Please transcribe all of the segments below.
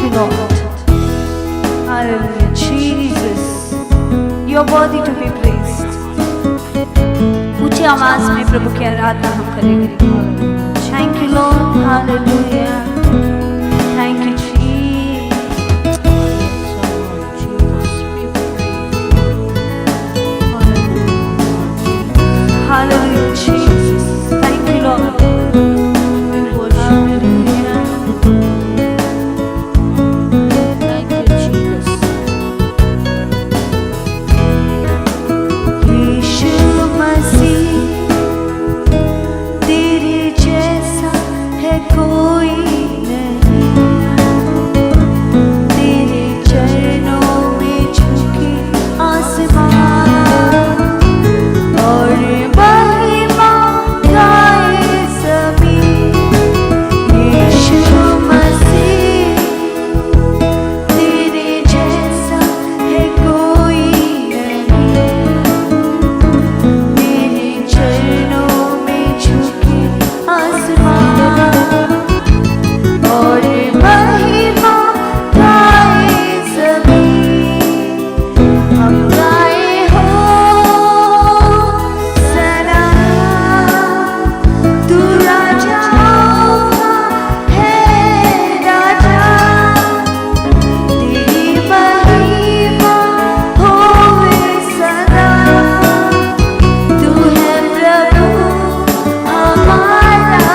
you, Lord. Hallelujah. Jesus, you are worthy to be praised. ऊंची आवाज में प्रभु की आराधना हम करेंगे. Thank you, Lord. Hallelujah. Thank you, Jesus. Hallelujah, Jesus. Thank you, Lord. We worship you. Thank you, Jesus. यीशु मसीह, तेरे जैसा है कोई नहीं. तेरे चरणों में झुके आसमान और महिमा गाए ज़मीन. यीशु मसीह, तेरे जैसा है कोई नहीं. तेरे चरणों में झुके आसमान और महिमा गाए ज़मीन. हम गाए हो सलाम, तू राजाओं का है राजा. तेरी महिमा होवे सदा. तू है प्रभु हमारा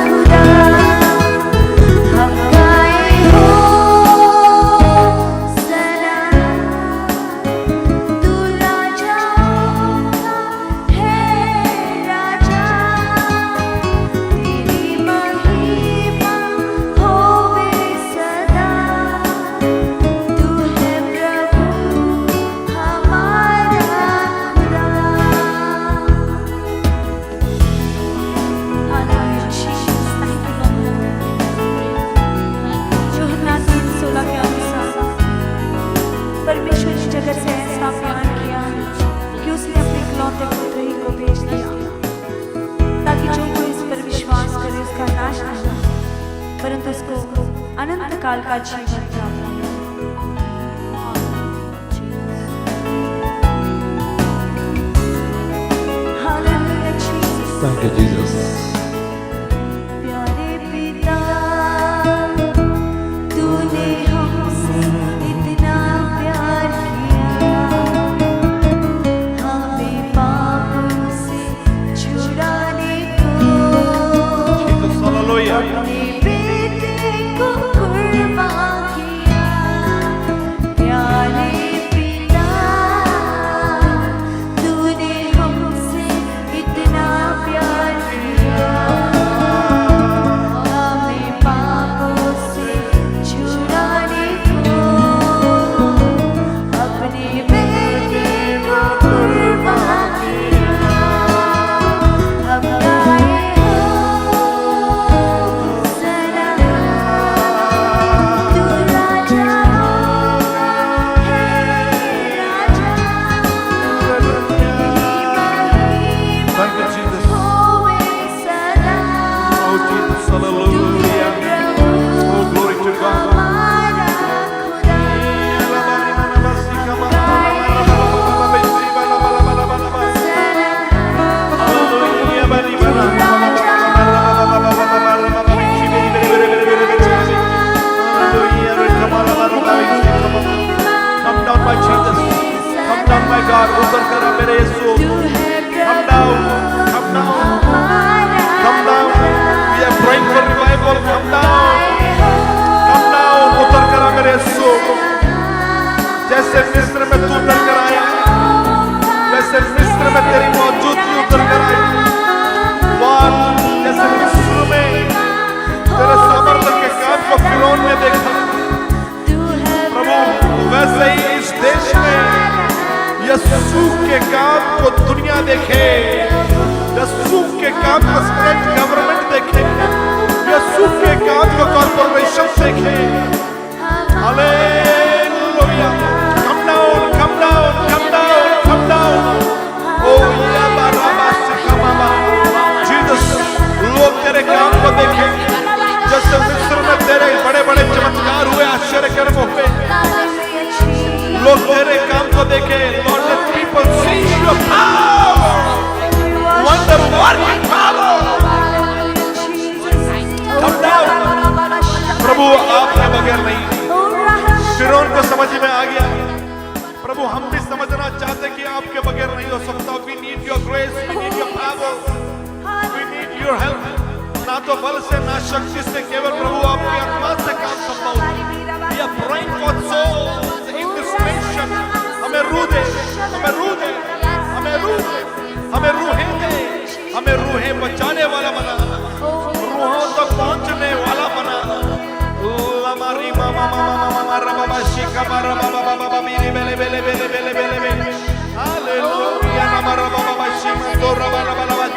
खुदा. हम गाए हो सलाम, तू राजाओं का है राजा. तेरी महिमा होवे सदा. तू है प्रभु हमारा खुदा. Hallelujah, Jesus. Thank you, Lord. यूहन्ना 3:16 के अनुसार परमेश्वर ने जगत से ऐसा प्यार किया कि उसने अपने इकलौते पुत्र ही को भेज दिया, ताकि जो कोई इस पर विश्वास करे उसका नाश न हो, परंतु उसको अनंत काल का जीवन प्राप्त हो. Hallelujah, Jesus. Thank you, Jesus. प्यारे पिता, तूने हमसे इतना प्यार किया. हमें पापों से छुड़ाने को Jesus, hallelujah. अपने बेटे को कुर्बान किया. प्यारे पिता, तूने हमसे इतना प्यार किया. हमें पापों से छुड़ाने को अपने बेटे को कुर्बान किया. हम गाए हो सलाम, तू राजाओं का है राजा. Thank you, Jesus. होवे सदा. Oh, Jesus, hallelujah. Oh, glory to God. हमारा खुदा. Come down, my Jesus. Come down, my God. उतर कर आ मेरे यीशु. Come down. Come down. Come down. We are praying for revival. Come down. Come down. उतर कर आ मेरे यीशु. जैसे मिस्र में तू उतर कर आया, वैसे मिस्र में तेरी मौजूदगी उतर कर आई. जैसे मिस्र में तेरे सामर्थ्य के काम को फिरौन ने देखा, प्रभु वैसे ही इस देश में यीशु के काम को दुनिया देखे. यीशु के काम को स्टेट गवर्नमेंट देखे. यीशु के काम को कॉर्पोरेशन देखे. Hallelujah. Come down, come down, come down, come down. Oh, या बाराबा सिखामा. Jesus, लोग तेरे काम को देखें. जैसे मिस्र में तेरे बड़े बड़े चमत्कार हुए, आश्चर्य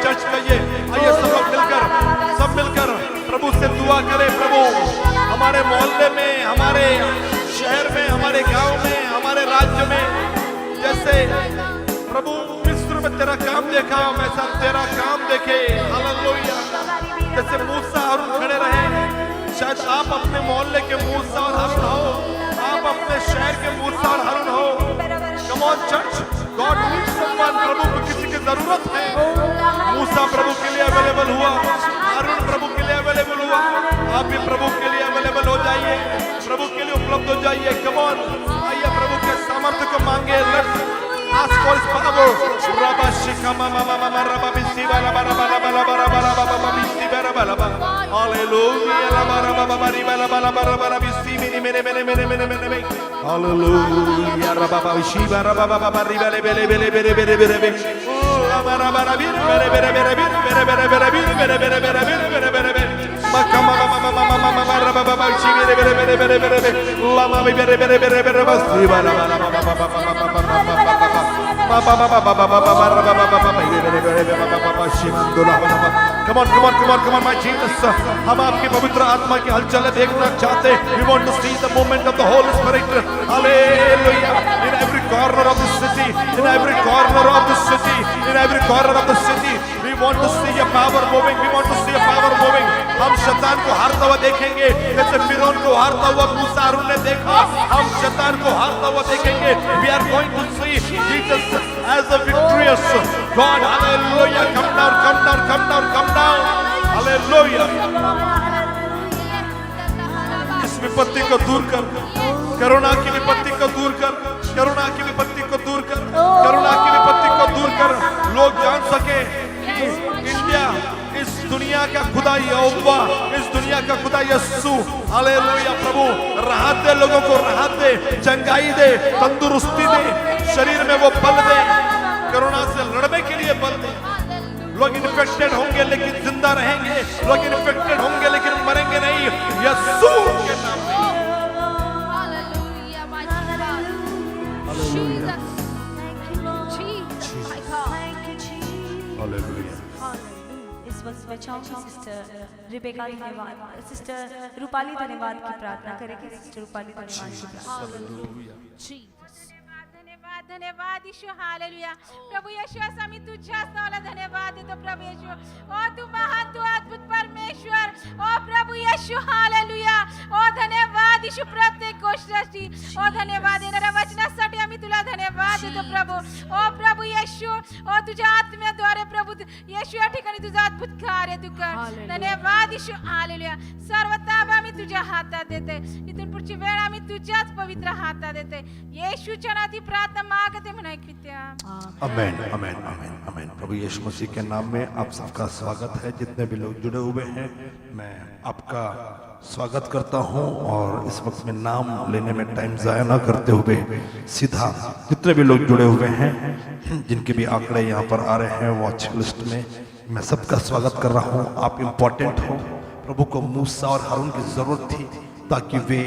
चर्च कहिए, आइए सब मिलकर प्रभु से दुआ करें। प्रभु हमारे मोहल्ले में, हमारे शहर में, हमारे गांव में, हमारे राज्य में, जैसे प्रभु मिस्र में तेरा काम देखा, वैसा तेरा काम देखे। हालेलुया। जैसे मूसा और खड़े रहे, शायद आप अपने मोहल्ले के मूसा और हारून हो, आप अपने शहर के मूसा और हारून हो। Come on church, God needs someone. प्रभु को किसी की जरूरत है। मूसा प्रभु के लिए अवेलेबल हुआ, हारून प्रभु के लिए अवेलेबल हुआ। आप भी प्रभु के लिए अवेलेबल हो जाइए, प्रभु के लिए उपलब्ध हो जाइए। कम ऑन, आइए प्रभु के सामर्थ्य को मांगे। Let's ask for his power. Rabba shikama mama mama rabba bisiba rabba rabba rabba rabba rabba rabba rabba bisiba rabba rabba. Hallelujah. Rabba rabba rabba riba rabba rabba rabba rabba bisiba ni mene mene mene mene mene mene. Hallelujah. Rabba rabba bisiba rabba rabba rabba riba lebe lebe lebe lebe lebe lebe. Rabba rabba rabba bere bere bere bere bere bere bere bere bere bere bere bere bere bere. Makama mama mama mama mama rabba rabba bisiba bere bere bere bere bere bere. Lama bere bere bere bere bisiba rabba rabba rabba rabba rabba rabba. Come on, my Jesus. हम आपकी पवित्र आत्मा की हलचल देखना चाहते हैं. We want to see the movement of the Holy Spirit. Hallelujah. In every corner of the city, in every corner of the city, in every corner of the city, we want to see your power moving. We want to see your power moving. हम शैतान को हारता हुआ देखेंगे, जैसे फिरौन को हारता हुआ मूसा हारून ने देखा. हम शैतान को हारता हुआ देखेंगे. We are going to see Jesus as a victorious God. Hallelujah. Come down, come down, come down, come down. Hallelujah. इस विपत्ति को दूर कर, करुणा की विपत्ति को दूर कर, करुणा की विपत्ति को दूर कर, करुणा की विपत्ति को दूर कर. लोग जान सके कि इंडिया इस दुनिया का खुदा यहोवा, इस दुनिया का खुदा यीशु. हालेलुया. प्रभु राहत दे, लोगों को राहत दे, चंगाई दे, तंदुरुस्ती दे, शरीर में वो बल दे, कोरोना से लड़ने के लिए बल दे. लोग इन्फेक्टेड होंगे लेकिन जिंदा रहेंगे, लोग इन्फेक्टेड होंगे लेकिन मरेंगे नहीं, यीशु के नाम में. हालेलुया. इस वक्त मैं चाहूंगी सिस्टर रिबेका धन्यवाद, सिस्टर रूपाली धन्यवाद की प्रार्थना करेगी. सिस्टर रूपाली धन्यवाद की प्रार्थना. धन्यवाद धन्यवाद यीशु. हालेलुया. प्रभु यीशु आम्ही तुझ्याच नावाला धन्यवाद देतो. प्रभु यीशु, ओ तू महान, तू अद्भुत परमेश्वर. ओ प्रभु यीशु. हालेलुया. ओ धन्यवाद यीशु प्रत्येक गोष्टीसाठी. ओ धन्यवाद येणाऱ्या वचनासाठी आम्ही तुला धन्यवाद देतो प्रभू. ओ प्रभू यीशु, ओ तुझ्या आत्म्याद्वारे प्रभू यीशु या ठिकाणी तुझं अद्भुत कार्य तू कर. धन्यवाद यीशु. हालेलुया. सर्व ताब आम्ही तुझ्या हातात देते. इथून पुढची वेळ आम्ही तुझ्याच पवित्र हातात देते. येशूच्या नावाने प्रार्थना मागते म्हणा ऐकत्या. आमेन आमेन आमेन आमेन. प्रभु यीशु मसीह के नाम में आप सबका स्वागत है. जितने भी लोग जुड़े हुए हैं, मैं आपका स्वागत करता हूं. और इस वक्त में नाम लेने में टाइम जाया ना करते हुए सीधा जितने भी लोग जुड़े हुए हैं, जिनके भी आंकड़े यहाँ पर आ रहे हैं वॉच लिस्ट में, मैं सबका स्वागत कर रहा हूँ. आप इम्पोर्टेंट हो. प्रभु को मूसा और हारून की जरूरत थी ताकि वे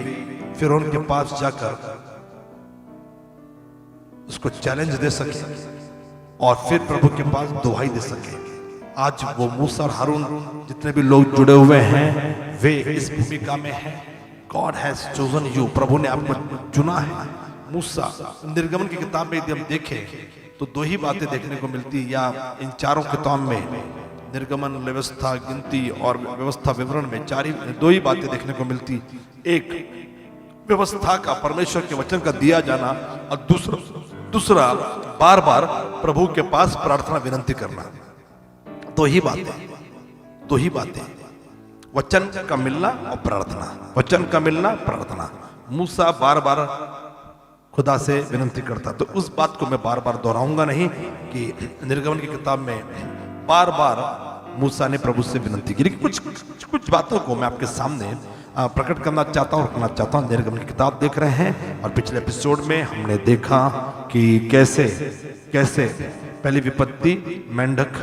फिरौन के पास जाकर उसको चैलेंज दे सके और फिर प्रभु के पास दुहाई दे सके. आज वो मूसा और हारून जितने भी लोग जुड़े हुए हैं वे इस भूमिका में हैं. God has chosen you. प्रभु ने आपको चुना है. मूसा निर्गमन की किताब में यदि हम देखें तो दो ही बातें देखने को मिलती, या इन चारों किताब में निर्गमन, व्यवस्था, गिनती और व्यवस्था विवरण में दो ही बातें देखने को मिलती. एक व्यवस्था का, परमेश्वर के वचन का दिया जाना, और दूसरा बार बार प्रभु के पास प्रार्थना विनंती करना. दो ही बातें, वचन का मिलना और प्रार्थना, वचन का मिलना, प्रार्थना. मूसा बार बार खुदा से विनंती करता. तो उस बात को मैं बार बार दोहराऊंगा नहीं कि निर्गमन की किताब में बार बार मूसा ने प्रभु से विनंती की, लेकिन कुछ बातों को मैं आपके सामने प्रकट करना चाहता हूँ, रखना चाहता हूँ. निर्गमन की किताब देख रहे हैं और पिछले एपिसोड में हमने देखा कि कैसे पहली विपत्ति मेंढक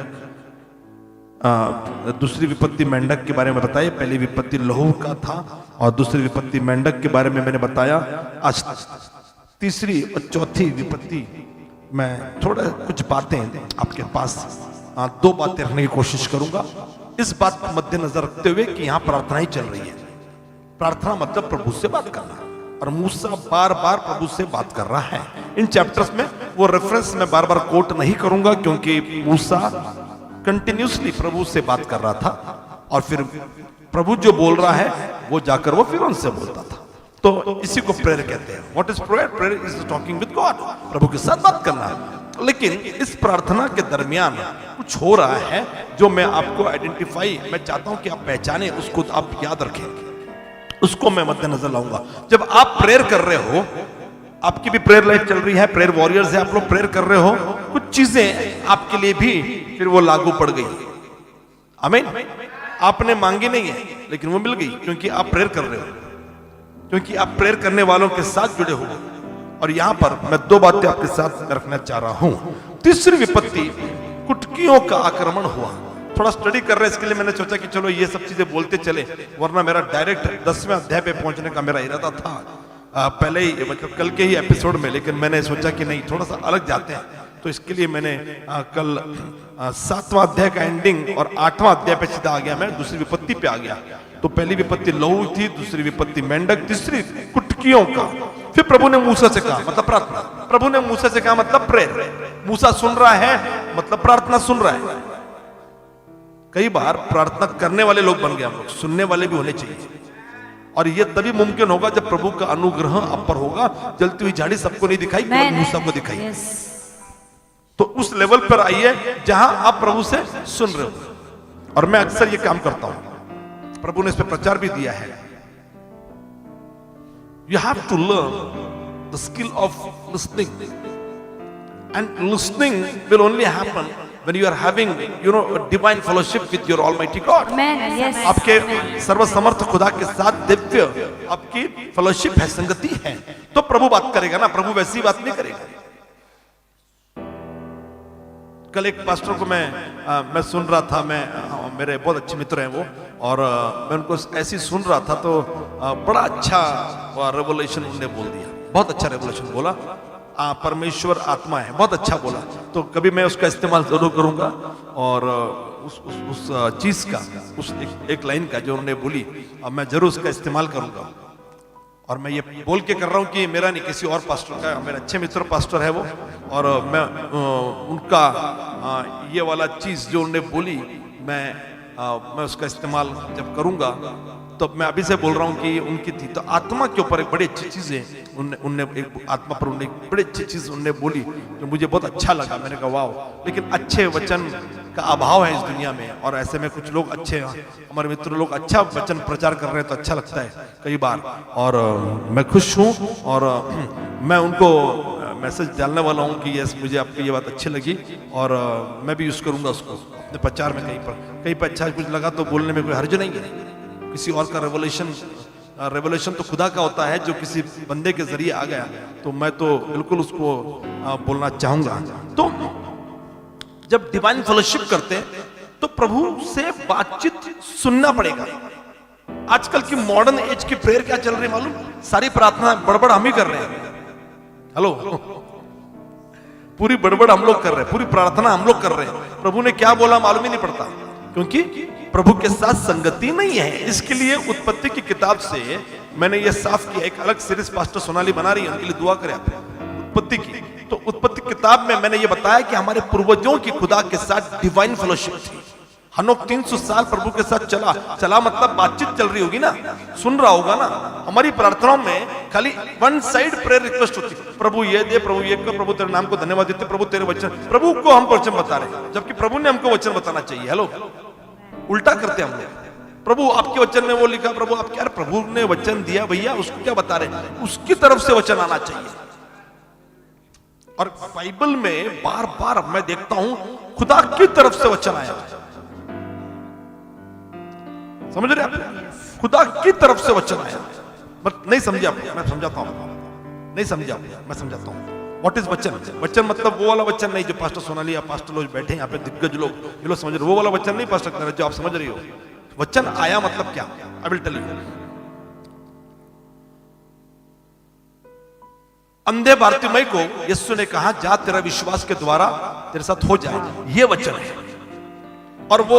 दूसरी विपत्ति मेंढक के बारे में बताई, पहली विपत्ति लहू का था और दूसरी विपत्ति मेंढक के बारे में मैंने बताया। आज तीसरी और चौथी विपत्ति मैं थोड़ा कुछ बातें आपके पास दो बातें रखने की कोशिश करूंगा, इस बात को मद्देनजर रखते हुए कि यहां प्रार्थना ही चल रही है। प्रार्थना मतलब प्रभु से बात करना, और मूसा बार बार प्रभु से बात कर रहा है इन चैप्टर्स में। वो रेफरेंस मैं बार बार कोट नहीं करूंगा क्योंकि मूसा कंटिन्यूसली प्रभु से बात कर रहा था और फिर प्रभु जो बोल रहा है वो जाकर वो फिर उनसे बोलता था। तो इसी को प्रेयर कहते हैं। What is prayer? Prayer is talking with God, प्रभु के साथ बात करना। लेकिन इस प्रार्थना के दरमियान कुछ हो रहा है जो मैं आपको आइडेंटिफाई, मैं चाहता हूं कि आप पहचाने, उसको आप याद रखें, उसको मैं मद्देनजर लाऊंगा। जब आप प्रेयर कर रहे हो, आपकी भी प्रेयर लाइफ चल रही है, प्रेयर वॉरियर्स है, आप लोग प्रेयर कर रहे हो, कुछ चीजें आपके लिए भी फिर वो लागू पड़ गई। आमीन। आपने मांगी नहीं है लेकिन वो मिल गई क्योंकि आप प्रेयर कर रहे हो, क्योंकि आप प्रेयर करने वालों के साथ जुड़े हो। और यहां पर मैं दो बातें आपके साथ रखना चाह रहा हूं। तीसरी विपत्ति, कुटकियों का आक्रमण हुआ। थोड़ा स्टडी कर रहे हैं, इसके लिए मैंने सोचा कि चलो ये सब चीजें बोलते चले, वरना मेरा डायरेक्ट 10वें अध्याय पे पहुंचने का मेरा इरादा था पहले ही, मतलब कल के ही एपिसोड में, लेकिन मैंने सोचा कि नहीं, थोड़ा सा अलग जाते हैं। तो इसके लिए मैंने कल 7वां अध्याय का एंडिंग और 8वां अध्याय पे सीधा आ गया, मैं दूसरी विपत्ति पे आ गया। तो पहली विपत्ति लहू थी, दूसरी विपत्ति मेंढक, तीसरी कुटकियों का। फिर प्रभु ने मूसा से कहा, मतलब प्रार्थना। प्रभु ने मूसा से कहा मतलब प्रेयर। मूसा सुन रहा है मतलब प्रार्थना सुन रहा है। कई बार प्रार्थना करने वाले लोग बन गए हम लोग, सुनने वाले भी होने चाहिए। और ये तभी मुमकिन होगा जब प्रभु का अनुग्रह आप पर होगा। जलती हुई झाड़ी सबको नहीं दिखाई, केवल मूसा को दिखाई। तो उस लेवल पर आइए जहां आप प्रभु से सुन रहे हो। और मैं अक्सर ये काम करता हूं, प्रभु ने इस पर प्रचार भी दिया है। You have to learn the skill of listening, and listening will only happen when you are having a divine fellowship with your almighty God. Amen. Yes. आपके सर्वसमर्थ खुदा के साथ दिव्य आपकी फेलोशिप है, संगति है, तो प्रभु बात करेगा ना। प्रभु वैसी बात नहीं करेगा। कल एक पास्टर को मैं सुन रहा था, मेरे बहुत अच्छे मित्र हैं वो, और मैं उनको ऐसी सुन रहा था तो बड़ा अच्छा रेवलेशन उन्होंने बोल दिया, बहुत अच्छा रेवलेशन बोला। परमेश्वर आत्मा है, बहुत अच्छा बोला। तो कभी मैं उसका इस्तेमाल जरूर करूंगा, और उस चीज का, उस एक लाइन का जो उन्होंने बोली, अब मैं जरूर उसका इस्तेमाल करूंगा। और मैं ये बोल के कर रहा हूं कि मेरा नहीं, किसी और पास्टर का, मेरा अच्छे मित्र पास्टर है वो, और मैं उनका ये वाला चीज जो उन्होंने बोली, मैं उसका इस्तेमाल जब करूंगा, तो मैं अभी से बोल रहा हूं कि उनकी थी। तो आत्मा के ऊपर एक बड़ी अच्छी चीज है, उनने एक आत्मा पर उन्होंने एक बड़ी अच्छी चीज उन्होंने बोली जो मुझे बहुत अच्छा लगा। मैंने कहा वाह, लेकिन अच्छे वचन का अभाव है इस दुनिया में, और ऐसे में कुछ लोग अच्छे, हमारे मित्र लोग अच्छा वचन प्रचार कर रहे हैं तो अच्छा लगता है कई बार, और मैं खुश हूं। और मैं उनको मैसेज डालने वाला हूं कि यस, मुझे आपकी ये बात अच्छी लगी, और मैं भी यूज करूंगा उसको अपने प्रचार में। कहीं पर अच्छा कुछ लगा तो बोलने में कोई हर्ज नहीं है। किसी और का रेवलेशन तो खुदा का होता है जो किसी बंदे के जरिए आ गया, तो मैं तो बिल्कुल उसको बोलना चाहूंगा। तो जब डिवाइन फेलोशिप करते हैं तो प्रभु से बातचीत सुनना पड़ेगा। आजकल की मॉडर्न एज की प्रेयर क्या चल रही है मालूम? सारी प्रार्थना बड़बड़ हम ही कर रहे हैं। हेलो, पूरी बड़बड़ हम लोग कर रहे हैं, पूरी प्रार्थना हम लोग कर रहे हैं। प्रभु ने क्या बोला मालूम ही नहीं पड़ता, क्योंकि प्रभु के साथ संगति नहीं है। इसके लिए उत्पत्ति की किताब से मैंने ये साफ किया, एक अलग सीरीज पास्टर सोनाली बना रही है, उनके लिए दुआ करें आप उत्पत्ति की। तो उत्पत्ति किताब में मैंने ये बताया कि हमारे पूर्वजों की खुदा के साथ डिवाइन फेलोशिप थी। हनोक 300 साल प्रभु के साथ चला मतलब बातचीत चल रही होगी ना, सुन रहा होगा ना। हमारी प्रार्थनाओं में खाली वन साइड प्रेयर रिक्वेस्ट होती, प्रभु ये दे, प्रभु ये कर, प्रभु तेरे नाम को धन्यवाद देते, प्रभु तेरे वचन, प्रभु को हम वचन बता रहे, जबकि प्रभु ने हमको वचन बताना चाहिए। हेलो, उल्टा करते हम लोग। प्रभु आपके वचन में वो लिखा, प्रभु आप क्या, प्रभु ने वचन दिया भैया, उसको क्या बता रहे, उसकी तरफ से वचन आना चाहिए। और बाइबल में बार बार मैं देखता हूं खुदा की तरफ से वचन आया, समझ रहे आप? खुदा की तरफ से वचन आया। बट नहीं समझे आप, मैं समझाता हूं, नहीं समझा मैं समझाता हूं। व्हाट इज वचन? वचन मतलब वो वाला वचन नहीं जो पास्टर सोनाली या पास्टर लोग बैठे यहाँ पे दिग्गज लोग ये लोग समझ रहे, वो वाला वचन नहीं पास्टर कह रहे जो आप समझ रही हो। वचन आया मतलब क्या? I will tell you. अंधे बारतिमई को यीशु ने कहा जा तेरा विश्वास के द्वारा तेरे साथ हो जाए, ये वचन है। और वो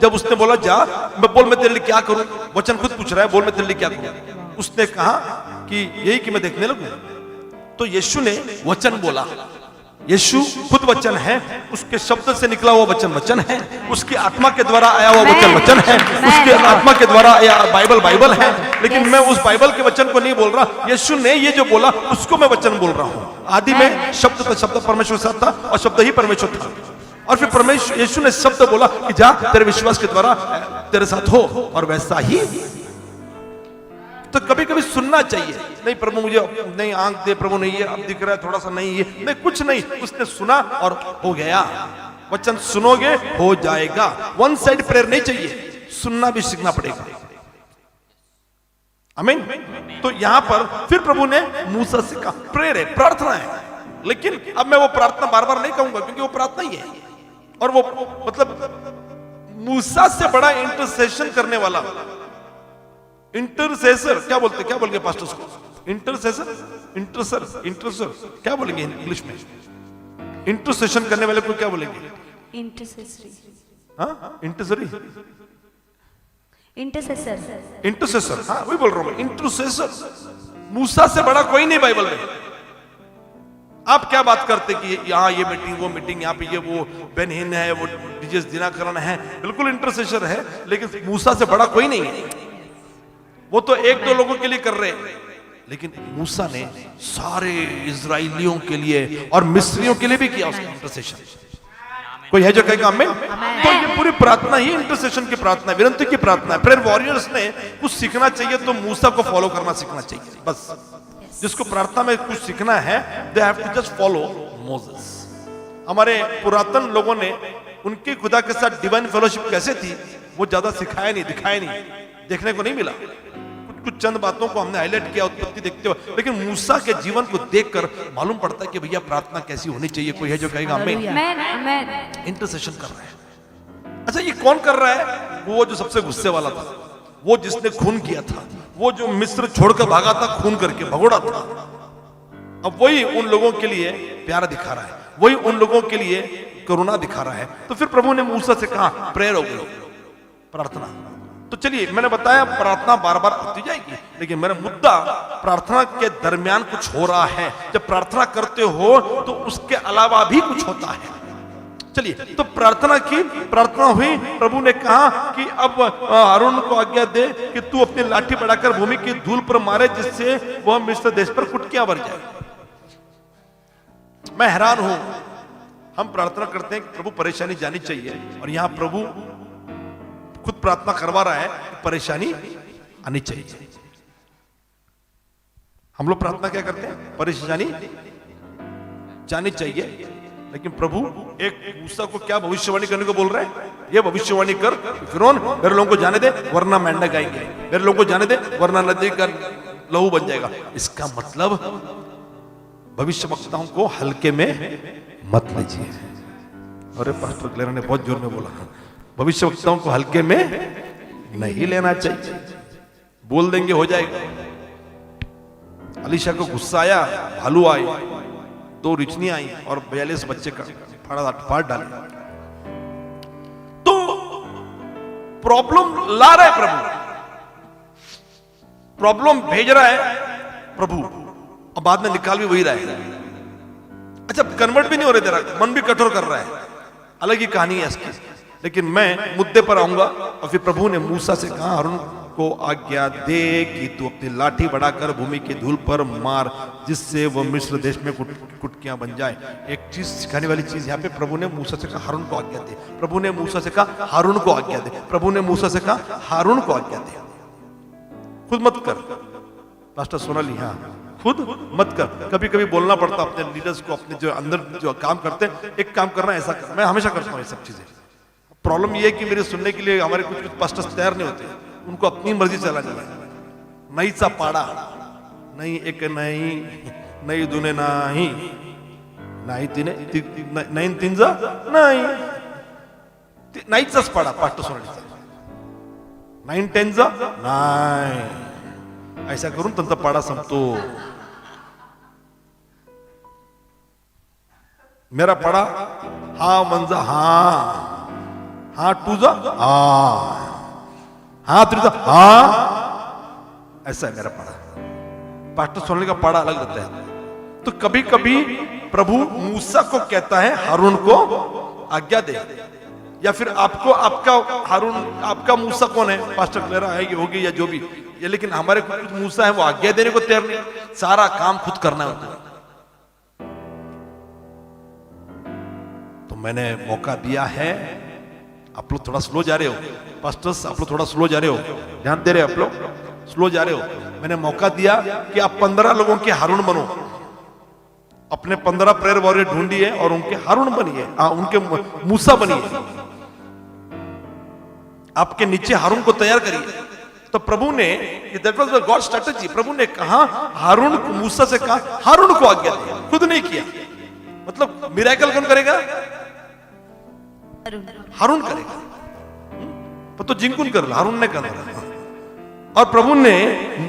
जब उसने बोला जा मैं तेरे लिए क्या करूं, वचन खुद पूछ रहा है बोल मैं तेरे लिए क्या करूं, उसने कहा कि यही कि मैं देखने लगूं। तो यीशु ने वचन बोला। यीशु खुद वचन है, उसके शब्द से निकला हुआ वचन वचन है, उसकी आत्मा के द्वारा आया हुआ वचन वचन है, उसके आत्मा के द्वारा आया बाइबल बाइबल है। लेकिन मैं उस बाइबल के वचन को नहीं बोल रहा, यीशु ने ये जो बोला उसको मैं वचन बोल रहा हूं। आदि में शब्द था, शब्द परमेश्वर के साथ था और शब्द ही परमेश्वर था। और फिर परमेश्वर यीशु ने शब्द बोला कि जा तेरे विश्वास के द्वारा तेरे साथ हो, और वैसा ही। तो कभी कभी सुनना चाहिए, नहीं प्रभु मुझे नहीं आंख दे, प्रभु नहीं ये अब दिख रहा है थोड़ा सा, नहीं ये नहीं कुछ नहीं, उसने सुना और हो गया। वचन सुनोगे हो जाएगा। वन साइड प्रेयर नहीं चाहिए, सुनना भी सीखना पड़ेगा। आमीन। तो यहां पर फिर प्रभु ने मूसा से कहा, प्रेयर है, प्रार्थना है, लेकिन अब मैं वो प्रार्थना बार बार नहीं कहूंगा क्योंकि वो प्रार्थना ही है। और वो मतलब मूसा से बड़ा इंटरसेशन करने वाला, इंटरसेसर क्या बोलेंगे पास्टर्स को? इंटरसेसर, इंटरसर क्या बोलेंगे इंग्लिश में? इंटरसेशन करने वाले को क्या बोलेंगे? इंटरसेसरी। हाँ, इंटरसरी, इंटरसेसर, हाँ वही बोल रहा हूं, इंटरसेसर। मूसा से बड़ा कोई नहीं बाइबल में। आप क्या बात करते कि यहाँ ये मीटिंग वो मीटिंग, यहाँ पे ये वो बेनहिन है, वो डीजेस दिनाकरण है, बिल्कुल इंटरसेसर है, लेकिन मूसा से बड़ा कोई नहीं है। वो तो एक दो लोगों के लिए कर रहे हैं, लेकिन मूसा ने सारे इजराइलियों के लिए और मिस्रियों के लिए भी किया उसका इंटरसेशन। कोई है जो कहेगा आमीन? तो ये पूरी प्रार्थना ही इंटरसेशन की प्रार्थना है, विनती की प्रार्थना है। प्रेयर वॉरियर्स ने कुछ सीखना चाहिए तो मूसा को फॉलो करना सीखना चाहिए बस। जिसको प्रार्थना में कुछ सीखना है, they have to just follow Moses. हमारे पुरातन लोगों ने उनके खुदा के साथ डिवाइन फेलोशिप कैसे थी वो ज्यादा सिखाया नहीं, दिखाया नहीं, देखने को नहीं मिला। कुछ चंद बातों को हमने हाईलाइट किया उत्पत्ति देखते हुए, लेकिन मूसा के जीवन को देखकर मालूम पड़ता है कि भैया प्रार्थना कैसी होनी चाहिए। कोई है जो कहेगा आमीन? इंटरसेशन कर रहा है। अच्छा, ये कौन कर रहा है? वो जो सबसे गुस्से वाला था, वो जिसने खून किया था, वो जो मिस्र छोड़कर भागा था खून करके, भगोड़ा था। अब वही उन लोगों के लिए प्यार दिखा रहा है, वही उन लोगों के लिए करुणा दिखा रहा है। तो फिर प्रभु ने मूसा से कहा प्रेयर हो गई, प्रार्थना। तो चलिए, मैंने बताया प्रार्थना बार बार होती जाएगी, लेकिन मेरा मुद्दा प्रार्थना के दरमियान कुछ हो रहा है। जब प्रार्थना करते हो तो उसके अलावा भी कुछ होता है। चलिए, तो प्रार्थना की, प्रार्थना हुई। प्रभु ने कहा कि अब हारून को आज्ञा दे कि तू अपनी लाठी बढ़ाकर भूमि की धूल पर मारे, जिससे वह मिस्र देश पर कुटकियां भर जाए। मैं हैरान हूं, हम प्रार्थना करते हैं कि प्रभु परेशानी जानी चाहिए, और यहां प्रभु खुद प्रार्थना करवा रहा है कि परेशानी आनी चाहिए। हम लोग प्रार्थना क्या करते हैं? परेशानी जानी चाहिए, लेकिन प्रभु एक मूसा को क्या भविष्यवाणी करने को बोल रहे हैं? ये भविष्यवाणी कर फिरौन, मेरे लोगों को जाने दे वरना मेंढक आएंगे, मेरे लोगों को जाने दे वरना नदी का लहू बन जाएगा। इसका मतलब भविष्यवक्ताओं को हल्के में मत लीजिए। अरे पास्टर क्लेरा ने बहुत जोर में बोला, भविष्यवक्ताओं को हल्के में नहीं लेना चाहिए, बोल देंगे हो जाएगा। अलीशा को गुस्सा आया, भालू आए, 2 रिचनियां आई और 42 बच्चे का फाड़ डाले। तो प्रॉब्लम ला रहा है प्रभु, प्रॉब्लम भेज रहा है प्रभु, और बाद में निकाल भी वही रहा है। अच्छा, कन्वर्ट भी नहीं हो रहे, तेरा मन भी कठोर कर रहा है, अलग ही कहानी है इसकी। लेकिन मैं मुद्दे पर आऊंगा। और फिर प्रभु ने मूसा से कहा हारून को आज्ञा दे कि तू अपनी लाठी बढ़ाकर भूमि की धूल पर मार, जिससे वह मिस्र देश में कुटकियां बन जाए। एक चीज सिखाने वाली चीज यहाँ पे, प्रभु ने मूसा से कहा हारून को आज्ञा दे, प्रभु ने मूसा से कहा हारून को आज्ञा दे, प्रभु ने मूसा से कहा हारून को आज्ञा दे। खुद मत कर पास्टर सोनाली, हाँ खुद मत कर। कभी कभी बोलना पड़ता अपने लीडर्स को, अपने जो अंदर जो काम करते हैं, एक काम करना ऐसा कर, मैं हमेशा करता हूँ ये सब चीजें। प्रॉब्लम ये है कि मेरे सुनने के लिए हमारे कुछ पास्टर्स तैयार नहीं होते, उनको अपनी मर्जी चलानी है। नहीं सा पाड़ा नहीं, एक नहीं नहीं दुने नहीं, नाईन तीनचा नाही, नाहीचाच पाडा पाठ सोडण्याचा, 9 10चा नाही, ऐसा करून त्यांचा पाडा संपतो. मेरा पड़ा हा म्हणजे हा टूजा हा त्रिजा ऐसा है मेरा पड़ा. पास्टर सोने का पड़ा अलग रहता है. तो कभी कभी प्रभु मूसा को कहता है हारून को आज्ञा दे, या फिर आपको आपका हारून आपका मूसा कौन है, पास्टर क्लेरा है कि होगी या जो भी ये, लेकिन हमारे कुछ मूसा है वो आज्ञा देने को तैयार नहीं, सारा काम खुद करना होता है. तो मैंने मौका दिया है. आप लोग थोड़ा स्लो जा रहे हो पास्टर्स, आप लोग थोड़ा स्लो जा रहे हो, ध्यान दे रहे हो, आप लोग स्लो जा रहे हो. मैंने मौका दिया कि आप 15 लोगों के हारून बनो, अपने 15 प्रेयर वॉरियर ढूंढिए और उनके हारून बनिए, उनके मूसा बनिए, आपके नीचे हारून को तैयार करिए. तो प्रभु ने, that was the God strategy, प्रभु ने कहा हारून को, मूसा से कहा हारून को आज्ञा दिया, खुद नहीं किया. मतलब मिरेकल कौन करेगा, हारून करेगा. तो जिंकुन कर रहा, हारून ने कर रहा. और प्रभु ने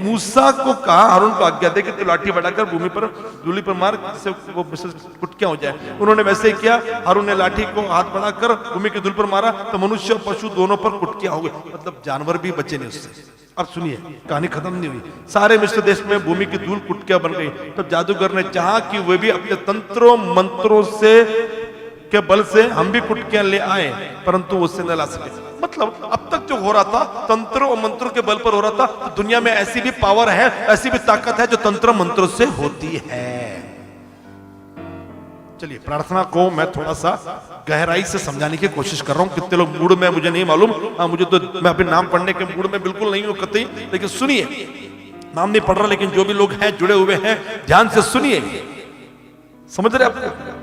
मूसा को कहा हारून को आज्ञा दे कि तू लाठी बढ़ाकर भूमि पर धूली पर मार, जिससे वो कुटकियां हो जाए. उन्होंने वैसे ही किया. हारून ने लाठी को हाथ बढ़ाकर भूमि की धूल पर मारा तो मनुष्य और पशु दोनों पर कुटकियां हो गई. मतलब जानवर भी बचे नहीं उससे. अब सुनिए, कहानी खत्म नहीं हुई. सारे मिस्र देश में भूमि की धूल कुटकियां बन गई. तब जादूगर ने चाहा कि वे भी अपने तंत्रों मंत्रों से के बल से हम भी कुटकियां ले आए, परंतु उससे न ला सके. मतलब अब तक जो हो रहा था तंत्रों और मंत्रों के बल पर हो रहा था. तो दुनिया में ऐसी भी पावर है, ऐसी भी ताकत है जो तंत्र मंत्रों से होती है. चलिए, प्रार्थना को मैं थोड़ा सा गहराई से समझाने की कोशिश कर रहा हूं. कितने लोग मूड में मुझे नहीं मालूम. मुझे तो, मैं अभी नाम पढ़ने के मूड में बिल्कुल नहीं हूं कतई. लेकिन सुनिए, नाम नहीं पढ़ रहा, लेकिन जो भी लोग हैं जुड़े हुए हैं ध्यान से सुनिए. समझ रहे आपको?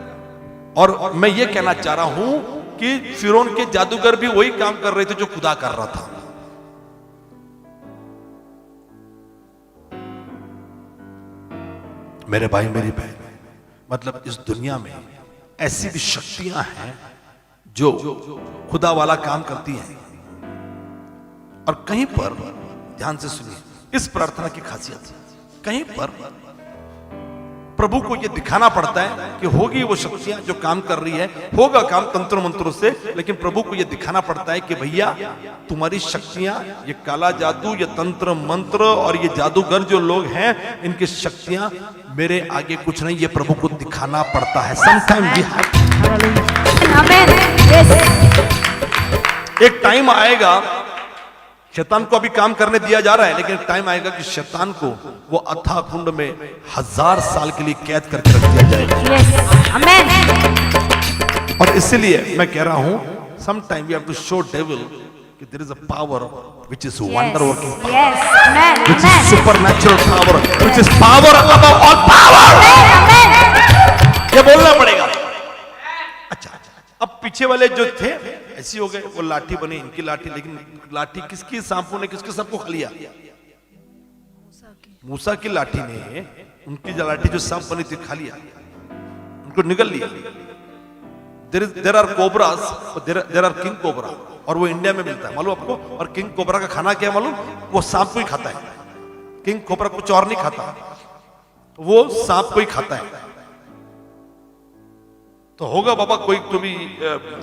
और मैं ये कहना चाह रहा हूं कि फिरौन के जादूगर भी वही काम कर रहे थे जो खुदा कर रहा था. मेरे भाई मेरी बहन, मतलब इस दुनिया में ऐसी भी शक्तियां हैं जो खुदा वाला काम करती हैं. और कहीं पर, ध्यान से सुनिए, इस प्रार्थना की खासियत, कहीं पर प्रभु को यह दिखाना पड़ता है कि होगी वो शक्तियां जो काम कर रही है, होगा काम तंत्र मंत्रों से, लेकिन प्रभु को यह दिखाना पड़ता है कि भैया तुम्हारी शक्तियां, ये काला जादू, ये तंत्र मंत्र और ये जादूगर जो लोग हैं, इनकी शक्तियां मेरे आगे कुछ नहीं. ये प्रभु को दिखाना पड़ता है. समटाइम वी हैव, एक टाइम आएगा, शैतान को अभी काम करने दिया जा रहा है, लेकिन एक टाइम आएगा कि शैतान को वो अथाह कुंड में 1000 साल के लिए कैद करके रख दिया जाएगा. और इसलिए मैं कह रहा हूं, some time we have to show devil कि there is a power which is wonder working power, which is supernatural power, which is power above all power. ये बोलना पड़ेगा. अच्छा, अब पीछे वाले जो थे ऐसी हो गए, वो लाठी बनी, इनकी लाठी. लेकिन लाठी किसकी, सांपों ने किसके सांप को खा लिया? मूसा की लाठी ने उनकी लाठी जो सांप बनी थी खा लिया, उनको निगल लिया. There are cobras, there are king cobra, और वो इंडिया में मिलता है, मालूम आपको. और किंग कोबरा का खाना क्या है मालूम? वो सांप को ही खाता है. किंग कोबरा कुछ और नहीं खाता, वो सांप को ही खाता है. तो होगा बाबा कोई तो भी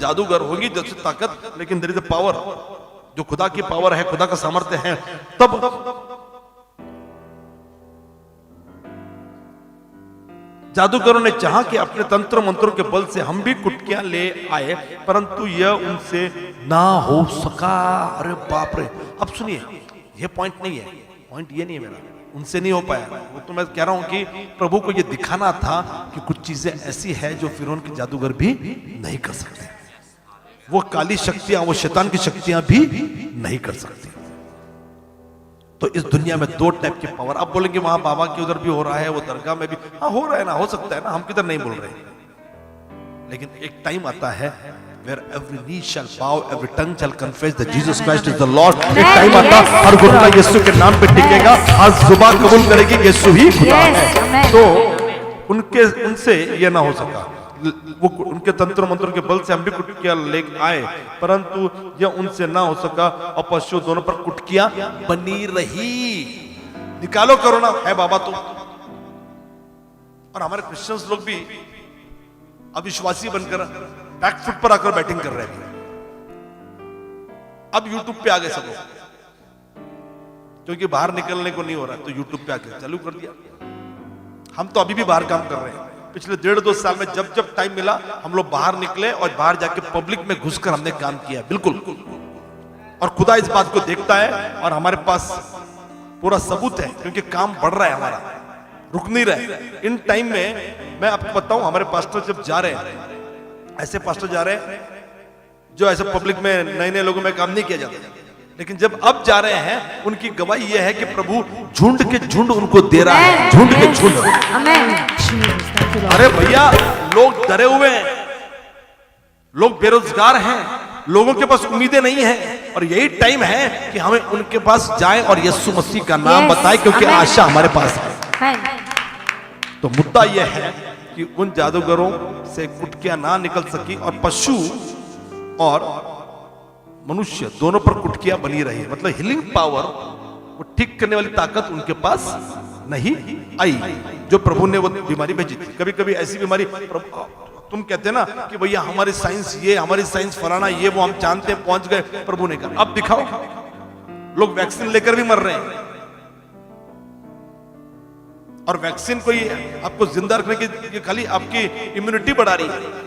जादूगर होगी जैसे ताकत, लेकिन देयर इज अ पावर, जो खुदा की पावर है, खुदा का सामर्थ्य है. तब जादूगरों ने चाहा कि अपने तंत्र मंत्रों के बल से हम भी कुटकियां ले आए, परंतु यह उनसे ना हो सका. अरे बाप रे. अब सुनिए, यह पॉइंट नहीं है, पॉइंट ये नहीं है मेरा, उनसे नहीं हो पाया. वो तो मैं कह रहा हूं कि प्रभु को यह दिखाना था कि कुछ चीजें ऐसी है जो फिरौन के जादूगर भी नहीं कर सकते. वो काली शक्तियां, वो शैतान की शक्तियां भी नहीं कर सकती. तो इस दुनिया में 2 टाइप की पावर. आप बोलेंगे वहां बाबा के उधर भी हो रहा है, वो दरगाह में भी, हाँ हो रहा है ना, हो सकता है ना, हम किधर नहीं बोल रहे. लेकिन एक टाइम आता है where every knee shall bow, every tongue shall confess that Jesus Christ is the Lord. एक टाइम आता, हर घुटना यीशु के नाम पे टिकेगा, हर जुबान कबूल करेगी यीशु ही खुदा है. तो उनसे ये ना हो सका। वो उनके तंत्र मंत्रों के बल से हम भी कुटकियां लेके आए, परंतु यह उनसे ना हो सका और पशु दोनों पर कुटकियां बनी रही। निकालो कोरोना है बाबा तो। और हमारे क्रिश्चियंस लोग भी अविश्वासी बनकर बैकफुट पर आकर बैटिंग कर रहे हैं। अब यूट्यूब पे आ गए सब लोग, क्योंकि बाहर निकलने को नहीं हो रहा तो यूट्यूब पे आके चालू कर दिया। हम तो अभी भी बाहर काम कर रहे हैं। पिछले 1.5-2 साल में जब जब टाइम मिला हम लोग बाहर निकले और बाहर जाके पब्लिक में घुसकर हमने काम किया, बिल्कुल। और खुदा इस बात को देखता है और हमारे पास पूरा सबूत है, क्योंकि काम बढ़ रहा है हमारा, रुक नहीं रहा है। इन टाइम में मैं आपको बताऊं, हमारे पास्टर जब जा रहे हैं, ऐसे पास्टर जा रहे हैं जो ऐसे पब्लिक में नए नए लोगों में काम नहीं किया जाता, लेकिन जब अब जा रहे हैं उनकी गवाही यह है कि प्रभु झुंड के झुंड उनको दे रहा है, झुंड के झुंड। अरे भैया, लोग डरे हुए हैं, लोग बेरोजगार हैं, लोगों के पास उम्मीदें नहीं हैं, और यही टाइम है कि हमें उनके पास जाएं और यीशु मसीह का नाम बताएं, क्योंकि आशा हमारे पास है। तो मुद्दा यह है कि उन जादूगरों से कुटकियां ना निकल सकी और पशु और मनुष्य दोनों पर कुटकियां बनी रही। मतलब हीलिंग पावर, वो ठीक करने वाली ताकत उनके पास नहीं आई जो प्रभु ने वो बीमारी भेजी थी। कभी कभी ऐसी बीमारी तुम कहते ना कि भैया हमारी साइंस ये, हमारी साइंस फलाना ये वो, हम जानते हैं, पहुंच गए। प्रभु ने कहा अब दिखाओ। लोग वैक्सीन लेकर भी मर रहे हैं, और वैक्सीन कोई आपको जिंदा रखने की, खाली आपकी इम्यूनिटी बढ़ा रही है।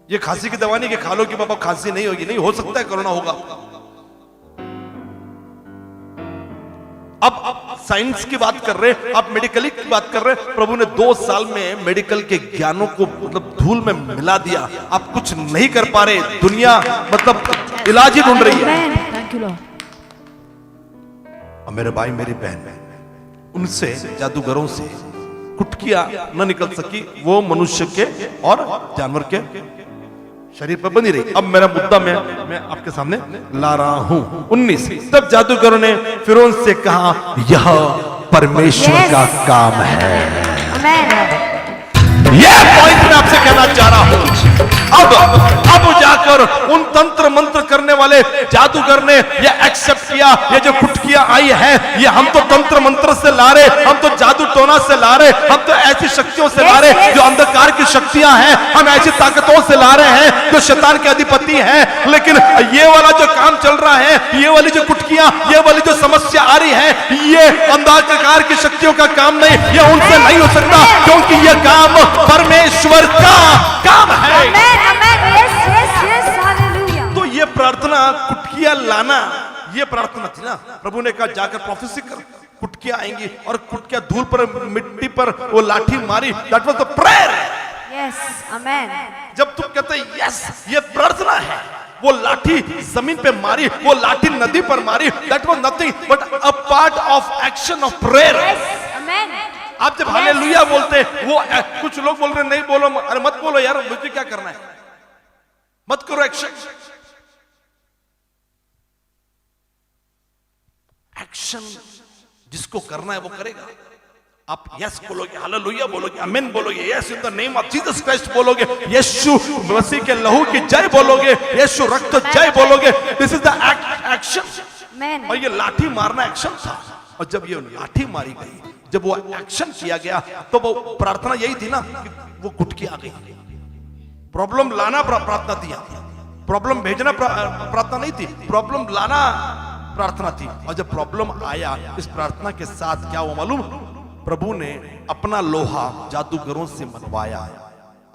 ये खांसी की दवा नहीं कि खा लो कि बाबा खांसी नहीं होगी, नहीं हो सकता है कोरोना होगा। अब साइंस की बात कर रहे हैं, आप मेडिकली की बात कर रहे हैं। प्रभु ने 2 साल में मेडिकल के ज्ञानों को मतलब धूल में मिला दिया। आप कुछ नहीं कर पा रहे, दुनिया मतलब इलाज ही ढूंढ रही है। और मेरे भाई मेरी बहन, उनसे जादूगरों से कुटकियां न निकल सकी, वो मनुष्य के और जानवर के शरीर पर बनी रही। अब मेरा मुद्दा मैं आपके सामने ला रहा हूं। 19, तब जादूगरों ने फिरौन से कहा, यह परमेश्वर का काम है। यह पॉइंट मैं आपसे कहना चाह रहा हूं। अब जाकर उन तंत्र मंत्र करने वाले जादूगर ने यह एक्सेप्ट किया, ये जो कुटकियां आई है ये हम तो तंत्र मंत्र से ला रहे, हम तो जादू टोना से ला रहे, हम तो ऐसी शक्तियों से ला रहे जो अंधकार की शक्तियां हैं, हम ऐसी ताकतों से ला रहे हैं जो शैतान के अधिपति हैं। लेकिन ये वाला जो काम चल रहा है, ये वाली जो कुटकियां, ये वाली जो समस्या आ रही है, ये अंधकार की शक्तियों का काम नहीं, ये उनसे नहीं हो सकता, क्योंकि ये काम परमेश्वर का काम है। तो ये प्रार्थना कुटकियां लाना, ये प्रार्थना थी ना। प्रभु ने कहा जाकर प्रोफेसी कर, कुटकियां आएंगी, और कुटकियां धूल पर, मिट्टी पर वो लाठी मारी। That was the prayer. Yes, amen. जब तुम कहते यस ये प्रार्थना है, वो लाठी जमीन पे मारी, वो लाठी नदी पर मारी, that was nothing but a part of action of prayer. Amen. आप जब हालेलुया बोलते, वो कुछ लोग बोल रहे नहीं बोलो, अरे मत बोलो यार, मुझे क्या करना है, मत करो एक्शन। एक्शन जिसको करना है वो करेगा। आप यस बोलोगे, हालेलुया बोलोगे, आमीन बोलोगे, yes in the name of Jesus Christ बोलोगे, यीशु मसीह के लहू की जय बोलोगे, यीशु रक्त जय बोलोगे। This is the action. और ये लाठी मारना एक्शन था। और जब ये लाठी मारी गई, जब वो एक्शन किया गया, तो वो प्रार्थना यही थी ना कि वो कुटकी आ गई। प्रॉब्लम लाना प्रार्थना थी, प्रॉब्लम भेजना प्रार्थना नहीं थी, प्रॉब्लम लाना प्रार्थना थी। और जब प्रॉब्लम आया, इस प्रार्थना के साथ क्या हुआ मालूम? प्रभु ने अपना लोहा जादूगरों से मनवाया।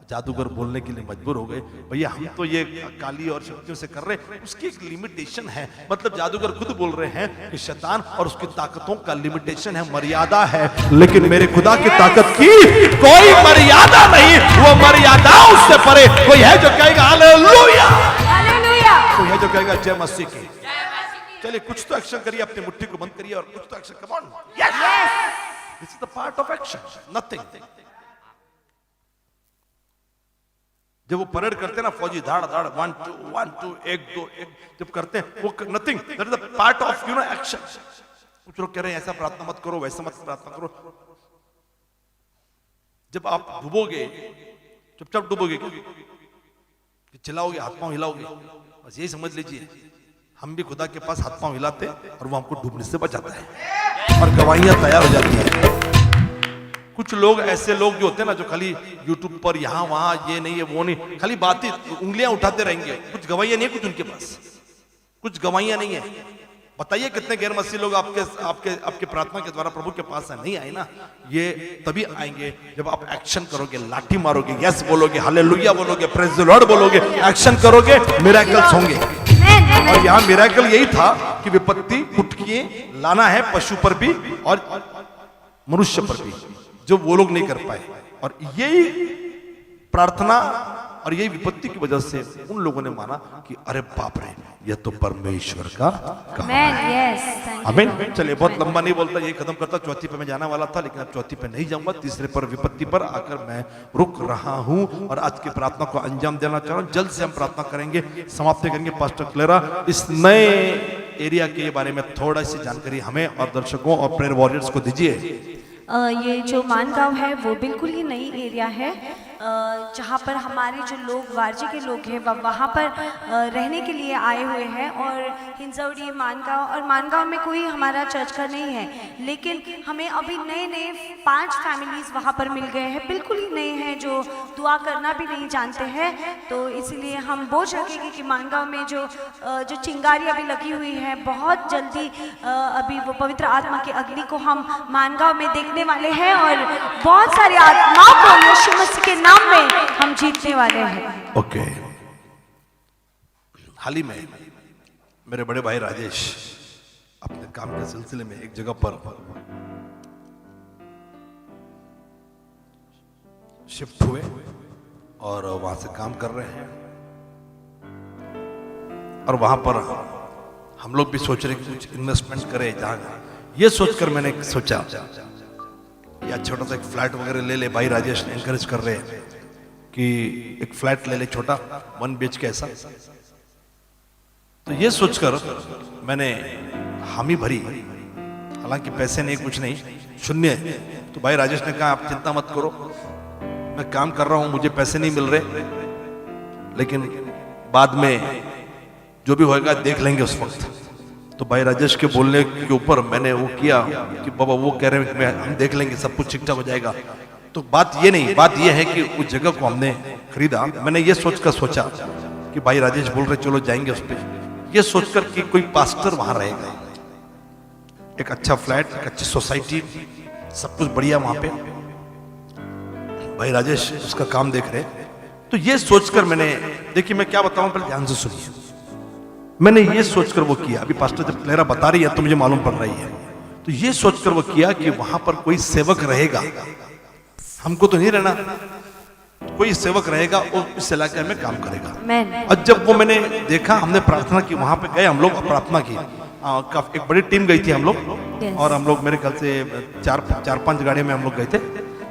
जादूगर बोलने के लिए मजबूर हो गए, भैया हम तो ये काली और शक्तियों से कर रहे हैं, उसकी एक लिमिटेशन है। मतलब जादूगर खुद बोल रहे हैं कि शैतान और उसकी ताकतों का लिमिटेशन है, मर्यादा है, लेकिन मेरे खुदा की ताकत की कोई मर्यादा नहीं, वो मर्यादाओं से परे। कोई है जो कहेगा हालेलुया, हालेलुया, कोई है जो कहेगा जय मसीह की। चलिए कुछ तो एक्शन करिए, अपनी मुट्ठी को बंद करिए और कुछ तो action. Come on, yes, this is the part of action, nothing. जब वो परेड करते हैं ना, फौजी धाड़ धाड़ 1 2 1 2 1 2 1, जब करते हैं वो nothing, that is the part of action. कुछ लोग कह रहे हैं ऐसा प्रार्थना मत करो, वैसा मत प्रार्थना करो। जब आप डूबोगे, चुपचाप डूबोगे क्या? चिल्लाओगे, हाथ पांव हिलाओगे? बस यही समझ लीजिए, हम भी खुदा के पास हाथ पांव हिलाते और वो हमको डूबने से बचाता है और गवाहियां तैयार हो जाती है। कुछ लोग ऐसे लोग जो होते हैं ना, जो खाली यूट्यूब पर यहाँ वहां, ये नहीं है वो नहीं, खाली बातें उंगलियां उठाते रहेंगे, कुछ गवाहियां नहीं है, कुछ उनके पास कुछ गवाहियां नहीं है। बताइए कितने गैर मसीह लोग आपके आपके आपके प्रार्थना के द्वारा प्रभु के पास नहीं आए ना। ये तभी आएंगे जब आप एक्शन करोगे, लाठी मारोगे, यस बोलोगे, हालेलुया बोलोगे, प्रेज द लॉर्ड बोलोगे, एक्शन करोगे, मिरेकल्स होंगे। और यहाँ मिरेकल यही था कि विपत्ति फुटकिए लाना है पशु पर भी और मनुष्य पर भी, जो वो लोग नहीं कर पाए। और यही प्रार्थना और यही विपत्ति की वजह से उन लोगों ने माना कि अरे बाप रे, यह तो परमेश्वर का काम है। आमीन। चलिए, बहुत लंबा नहीं बोलता, ये खत्म करता। चौथी पे मैं जाने वाला था, लेकिन अब चौथी पे नहीं जाऊंगा। तीसरे पर, विपत्ति पर आकर मैं रुक रहा हूं और आज की प्रार्थना को अंजाम देना चाह रहा हूं। जल्द से हम प्रार्थना करेंगे, समाप्ति करेंगे। पास्टर क्लेरा, इस नए एरिया के बारे में थोड़ा सी जानकारी हमें और दर्शकों और प्रेयर वॉरियर्स को दीजिए। ये जो मानगांव है वो बिल्कुल ही नई एरिया है, जहाँ पर हमारे जो लोग वारजे के लोग हैं वहाँ पर रहने के लिए आए हुए हैं। और हिंजवड़ी, मानगांव, और मानगांव में कोई हमारा चर्च का नहीं है, लेकिन हमें अभी नए नए 5 फैमिलीज वहाँ पर मिल गए हैं, बिल्कुल ही नए हैं, जो दुआ करना भी नहीं जानते हैं। तो इसलिए हम बोझ रखेंगे कि मानगांव में जो चिंगारी अभी लगी हुई है, बहुत जल्दी अभी वो पवित्र आत्मा की अग्नि को हम मानगांव में देखने वाले हैं और बहुत सारी आत्माओं को यीशु मसीह के नाम में हम जीतने वाले हैं। ओके। हाल ही में मेरे बड़े भाई राजेश अपने काम के सिलसिले में एक जगह पर शिफ्ट हुए और वहां से काम कर रहे हैं। और वहां पर हम लोग भी सोच रहे कि कुछ इन्वेस्टमेंट करें, जहां ये सोचकर मैंने सोचा या छोटा सा एक फ्लैट वगैरह ले ले। भाई राजेश ने एनकरेज कर रहे हैं कि एक फ्लैट ले ले, छोटा 1 BHK ऐसा। तो ये सोचकर मैंने हामी भरी, हालांकि पैसे नहीं, कुछ नहीं, शून्य। तो भाई राजेश ने कहा आप चिंता मत करो, मैं काम कर रहा हूं, मुझे पैसे नहीं मिल रहे, लेकिन बाद में जो भी होएगा देख लेंगे उस वक्त। तो भाई राजेश के बोलने के ऊपर मैंने वो किया कि बाबा वो कह रहे हैं हम देख लेंगे, सब कुछ ठीक ठाक हो जाएगा। तो बात ये नहीं, बात ये है कि उस जगह को हमने खरीदा। मैंने ये सोचकर सोचा कि भाई राजेश बोल रहे चलो जाएंगे उस पर, ये सोचकर कि कोई पास्टर वहां रहेगा, एक अच्छा फ्लैट, एक अच्छी सोसाइटी, सब कुछ बढ़िया वहां पे, भाई राजेश उसका काम देख रहे। तो ये सोचकर मैंने, देखिए मैं क्या बताऊं, पहले ध्यान से सुनिए। मैंने ये सोचकर वो किया, अभी पास्टर जब क्लेरा बता रही है तो मुझे मालूम पड़ रही है, तो ये सोचकर वो किया कि वहां पर कोई सेवक रहेगा, हमको तो नहीं रहना, कोई सेवक रहेगा और इस इलाके में काम करेगा। और जब वो मैंने देखा, हमने प्रार्थना की, वहां पे गए हम लोग, प्रार्थना की, एक बड़ी टीम गई थी हम लोग, और हम लोग मेरे ख्याल से 4-5 गाड़ियों में हम लोग गए थे,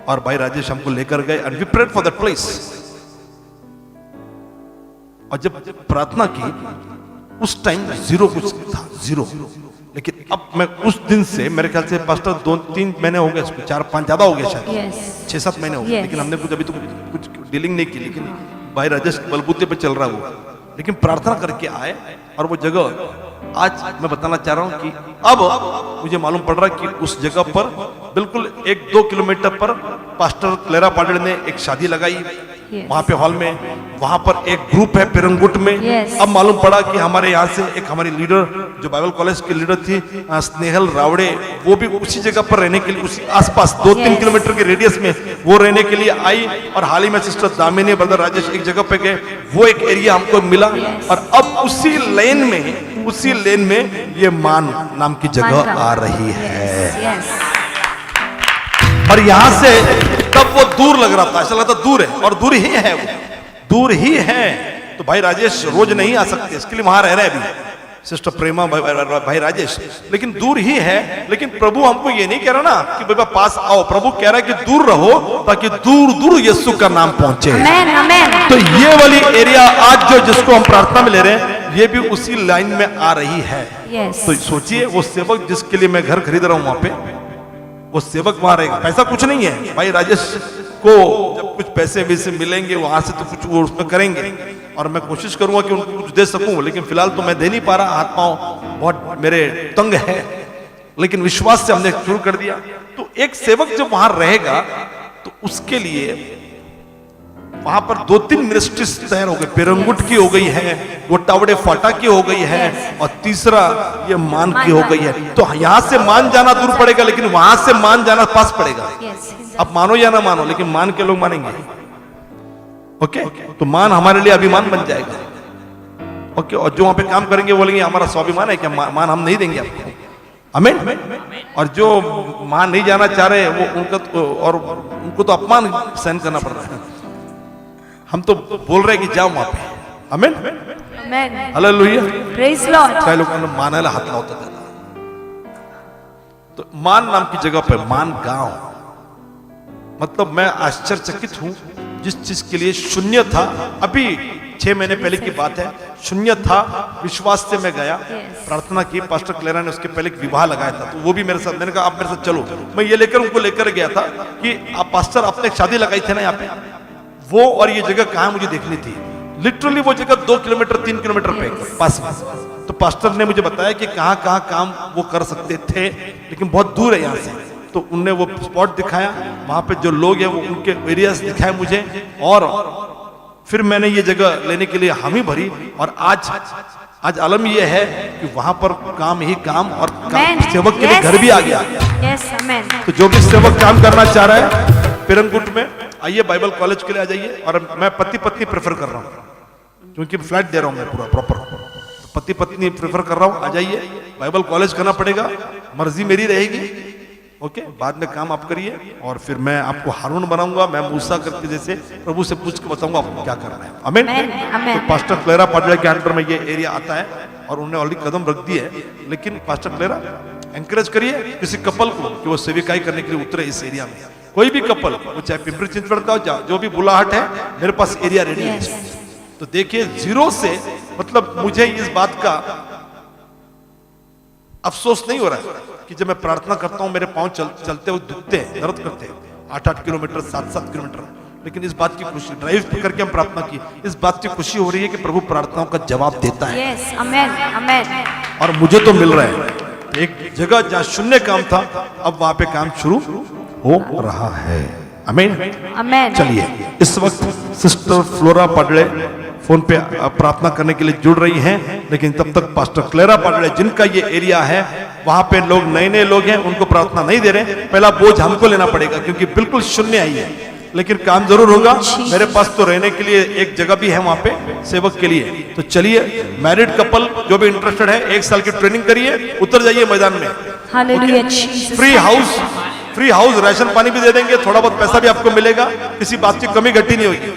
और भाई राजेश हमको लेकर गए and we prayed for that place. और जब प्रार्थना की उस टाइम 0 कुछ था, 0। लेकिन अब मैं उस दिन से, मेरे ख्याल से पास्टर 2-3 महीने हो गए, 4-5 ज्यादा हो गए, शायद 6-7 महीने हो गए, लेकिन हमने कुछ अभी तो कुछ डीलिंग नहीं की, लेकिन भाई राजेश बलबूते पे चल रहा है वो। लेकिन प्रार्थना करके आए और वो जगह आज मैं बताना चाह रहा हूं कि अब मुझे मालूम पड़ रहा है कि उस जगह पर बिल्कुल 1-2 किलोमीटर पर पास्टर क्लेरा पाटिल ने एक शादी लगाई वहां पे हॉल में, वहां पर एक ग्रुप है पिरंगुट में। अब मालूम पड़ा कि हमारे यहाँ से एक हमारी लीडर जो बाइबल कॉलेज की लीडर थी स्नेहल रावड़े, वो भी उसी जगह पर रहने के लिए, उसी आसपास 2-3 किलोमीटर के रेडियस में वो रहने के लिए आई। और हाल ही में सिस्टर दामिनी, ब्रदर राजेश एक जगह पे गए, वो एक एरिया हमको मिला। और अब उसी लेन में ये मान नाम की जगह आ रही है। और यहां से तब वो दूर लग रहा था, ऐसा लगता दूर है, और दूर ही है, वो दूर ही है। तो भाई राजेश रोज नहीं आ सकते, इसके लिए वहां रह रहे अभी सिस्टर प्रेमा, भाई राजेश, लेकिन दूर ही है। लेकिन प्रभु हमको ये नहीं कह रहा ना कि बाबा पास आओ, प्रभु कह रहा है कि दूर रहो ताकि दूर दूर यीशु का नाम पहुंचे। तो ये वाली एरिया आज जो जिसको हम प्रार्थना में ले रहे हैं, ये भी उसी लाइन में आ रही है। तो सोचिए वो सेवक जिसके लिए मैं घर खरीद रहा हूं, वहां पे वो सेवक वहां रहेगा, पैसा कुछ नहीं है। भाई राजेश को जब कुछ पैसे वैसे मिलेंगे वहां से तो कुछ वो उसमें करेंगे, और मैं कोशिश करूंगा कि उनको कुछ दे सकूं, लेकिन फिलहाल तो मैं दे नहीं पा रहा, हाथ पांव बहुत मेरे तंग है, लेकिन विश्वास से हमने शुरू कर दिया। तो एक सेवक जब वहां रहेगा तो उसके लिए वहां पर 2-3 मिनिस्ट्रीज तैयार हो गई। पेरंगुट की हो गई है, गोटावड़े फाटा की हो गई है, और तीसरा ये मान की हो गई है। तो यहाँ से मान जाना दूर पड़ेगा, लेकिन वहां से मान जाना पास पड़ेगा। अब मानो या ना मानो, लेकिन मान के लोग मानेंगे। ओके, तो मान हमारे लिए अभिमान बन जाएगा। ओके, और जो वहां पे काम करेंगे बोलेंगे हमारा स्वाभिमान है क्या, मान हम नहीं देंगे आपको। आमीन। और जो मान नहीं जाना चाह रहे वो उनको तो अपमान सहन करना पड़ रहा है। हम तो बोल रहे हैं कि जाओ वहां पे। आमीन, आमेन, हालेलुया, प्रेज लॉर्ड। कई लोगों ने मानाला हाथ लावता था। तो मान नाम की जगह पे मान गांव, मतलब मैं आश्चर्यचकित हूं, जिस चीज के लिए शून्य था, अभी 6 महीने पहले की बात है, शून्य था, विश्वास से मैं गया, प्रार्थना की। पास्टर क्लेरा ने उसके पहले एक विवाह लगाया था, तो वो भी मेरे साथ, मैंने कहा आप मेरे साथ चलो। मैं ये लेकर उनको लेकर गया था कि आप पास्टर आपने एक शादी लगाई थी ना यहाँ पे, वो और ये जगह कहाँ मुझे देखनी थी। लिटरली वो जगह 2 किलोमीटर 3 किलोमीटर पे पास में। तो पास्टर ने मुझे बताया कि कहाँ कहाँ काम वो कर सकते थे, लेकिन बहुत दूर है यहाँ से। तो उनने वो स्पॉट दिखाया, वहां पे जो लोग हैं वो उनके एरियाज दिखाए मुझे, और फिर मैंने ये जगह लेने के लिए हामी भरी। और आज आलम ये है कि वहां पर काम ही काम, और सेवक के लिए घर भी आ गया। तो जो भी सेवक काम करना चाह रहा है पेरंगुट में, आइए बाइबल कॉलेज के लिए आ जाइए। और मैं पति पत्नी प्रेफर कर रहा हूँ, क्योंकि फ्लैट दे रहा हूँ मैं पूरा प्रॉपर, पति पत्नी प्रेफर कर रहा हूँ। आ जाइए, बाइबल कॉलेज करना पड़ेगा, मर्जी मेरी रहेगी। ओके, बाद में काम आप करिए, और फिर मैं आपको हारून बनाऊंगा। मैं मूसा करके जैसे प्रभु से पूछ के बताऊंगा आपको क्या करना है। आमीन। तो पास्टर क्लेरा पाडले के अंडर में ये एरिया आता है, और उन्होंने ऑलरेडी कदम रख दिए है। लेकिन पास्टर क्लेरा एंकरेज करिए किसी कपल को कि वो सेविकाई करने के लिए उतरे इस एरिया में। कोई भी कपल, वो चाहे पिंपरी चिंचवड़ का हो, जो भी बुलाहट है, मेरे पास एरिया रेडी है। तो देखिए, जीरो से, मतलब मुझे इस बात का अफसोस नहीं हो रहा है कि जब मैं प्रार्थना करता हूं मेरे पांव चलते हुए दुखते हैं, दर्द करते हैं, 8-8 किलोमीटर 7-7 किलोमीटर, लेकिन इस बात की खुशी, ड्राइव करके हम प्रार्थना की, इस बात की खुशी हो रही है कि प्रभु प्रार्थनाओं का जवाब देता है। यस, आमेन, आमेन। और मुझे तो मिल रहा है। एक जगह जहां शून्य काम था, अब वहां पे काम शुरू हो रहा है। आमीन, आमेन। चलिए, इस वक्त सिस्टर फ्लोरा पाडले फोन पे प्रार्थना करने के लिए जुड़ रही हैं, लेकिन तब तक पास्टर क्लेरा पाडले, जिनका ये एरिया है, वहां पे लोग नए लोग हैं, उनको प्रार्थना नहीं दे रहे। पहला बोझ हमको लेना पड़ेगा, क्योंकि बिल्कुल शून्य आई है, लेकिन काम जरूर होगा। मेरे पास तो रहने के लिए एक जगह भी है वहां पे सेवक के लिए। तो चलिए, मैरिड कपल जो भी इंटरेस्टेड है, 1 साल की ट्रेनिंग करिए, उतर जाइए मैदान में। हालेलुया। फ्री हाउस, राशन पानी भी दे देंगे, थोड़ा बहुत पैसा भी आपको मिलेगा, किसी बात की कमी घटी नहीं होगी,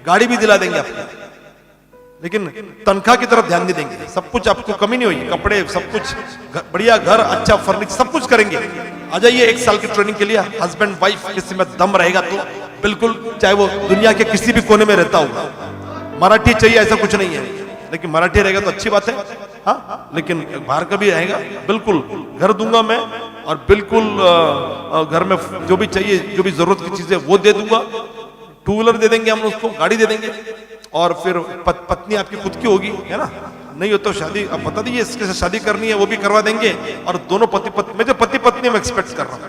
गाड़ी भी दिला देंगे आपको, लेकिन तनख्वाह की तरफ ध्यान नहीं देंगे। सब कुछ आपको कमी नहीं होगी, कपड़े सब कुछ, बढ़िया घर, अच्छा फर्नीचर, सब कुछ करेंगे। आ जाइए 1 साल की ट्रेनिंग के लिए। हस्बैंड वाइफ किसी में दम रहेगा तो बिल्कुल, चाहे वो दुनिया के किसी भी कोने में रहता होगा, मराठी चाहिए ऐसा कुछ नहीं है, लेकिन मराठी रहेगा तो अच्छी बात है। हाँ, लेकिन बाहर का भी रहेगा, बिल्कुल घर दूंगा मैं, और बिल्कुल घर में जो भी चाहिए, जो भी जरूरत की चीजें वो दे दूंगा। 2 व्हीलर दे देंगे हम उसको, गाड़ी दे देंगे, और फिर पत्नी आपकी खुद की होगी, है ना। नहीं हो तो शादी, अब बता दीजिए इसके साथ शादी करनी है, वो भी करवा देंगे। और दोनों पति पत्नी, मैं जो पति पत्नी में एक्सपेक्ट कर रहा हूँ,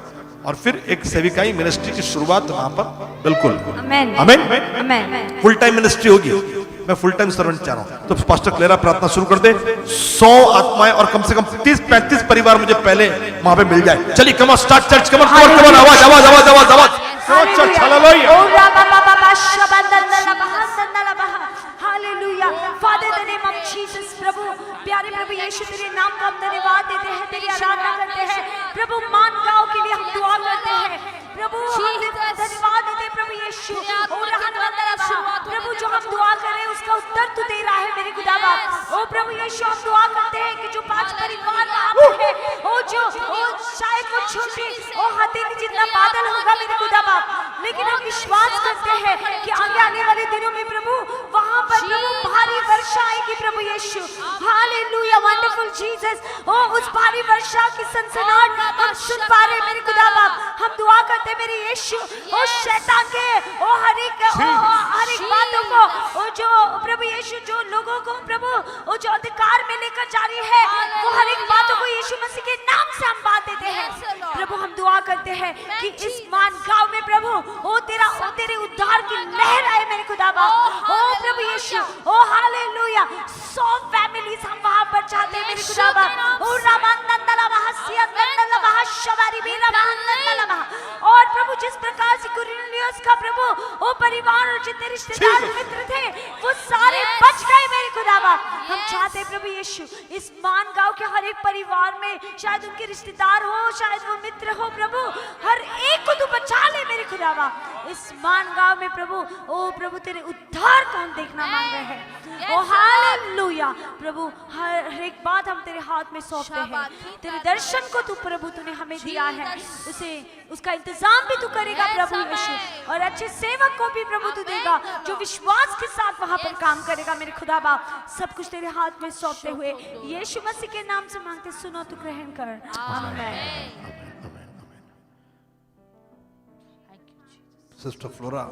और फिर एक सेविकाई मिनिस्ट्री की शुरुआत वहां पर, बिल्कुल। आमेन, आमेन। फुल टाइम मिनिस्ट्री होगी, मैं फुल टाइम सर्वेंट चाह रहा हूं। तो पास्टर क्लेरा प्रार्थना शुरू कर दे, 100 आत्माएं और कम से कम 30-35 परिवार मुझे पहले वहां पे मिल जाए। चलिए, come on, start church, come on, आवाज आवाज आवाज आवाज आवाज, church, hallelujah. Hallelujah. Father, in the name of Jesus, प्रभु, प्यारे प्रभु यीशु, तेरे नाम का हम धन्यवाद देते हैं, तेरी आराधना करते हैं प्रभु। मान गांव के लिए हम दुआ करते हैं प्रभु, धन्यवाद देते हैं प्रभु यीशु। प्रभु, जो हम दुआ कर रहे हैं उसका उत्तर तू दे रहा है मेरे खुदा बाप। ओ प्रभु यीशु, हम दुआ करते हैं कि जो 5 परिवार वहां पे है, शायद वो छोटे हथेली जितना बादल होगा मेरे खुदा बाप, लेकिन हम विश्वास करते हैं कि आगे आने वाले दिनों में प्रभु वहां पर प्रभु भारी वर्षा आएगी प्रभु Yeshu. Hallelujah, wonderful Jesus. Oh उस भारी वर्षा की सनसनाहट हम सुन पा रहे मेरे खुदा बाप। हम दुआ करते मेरे यीशु, ओ शैतान के ओ हर एक बातों को, ओ जो प्रभु यीशु जो लोगों को प्रभु वो जो अधिकार में लेकर जा रही है, वो हर एक बातों को यीशु मसीह के नाम से हम बात देते हैं प्रभु। हम दुआ करते हैं कि इस मान गांव में प्रभु ओ तेरे उद्धार की लहर आए मेरे खुदा बाप। ओ प्रभु यीशु, ओ हालेलुया। 100 फैमिलीज हम वहां पर चाहते हैं मेरे खुदा बाप। ओ और प्रभु जिस प्रकार से कुरिन्युस का प्रभु ओ परिवार और जितने रिश्तेदार मित्र थे वो सारे बच गए मेरे खुदा बाप। हम चाहते हैं प्रभु यीशु इस मान गांव के हर एक परिवार में, शायद उनके रिश्तेदार हो, शायद वो मित्र हो प्रभु, हर एक को तू बचा ले मेरे खुदा बाप। इस मान गांव में प्रभु ओ प्रभु तेरे उद्धार को हम देखना मांग रहे हैं। ओ हालेलुया प्रभु, हर एक बात हम तेरे हाथ में सौंपते हैं। तेरे दर्शन को तू प्रभु तूने हमें दिया है, उसका इंतजाम भी तू करेगा प्रभु यीशु, और अच्छे सेवक को भी प्रभु तू देगा जो विश्वास के साथ वहां पर काम करेगा मेरे खुदा बाप। सब कुछ तेरे हाथ में सौंपते हुए यीशु मसीह के नाम से मांगते, सुनो तू ग्रहण कर। आमीन। सिस्टर फ्लोरा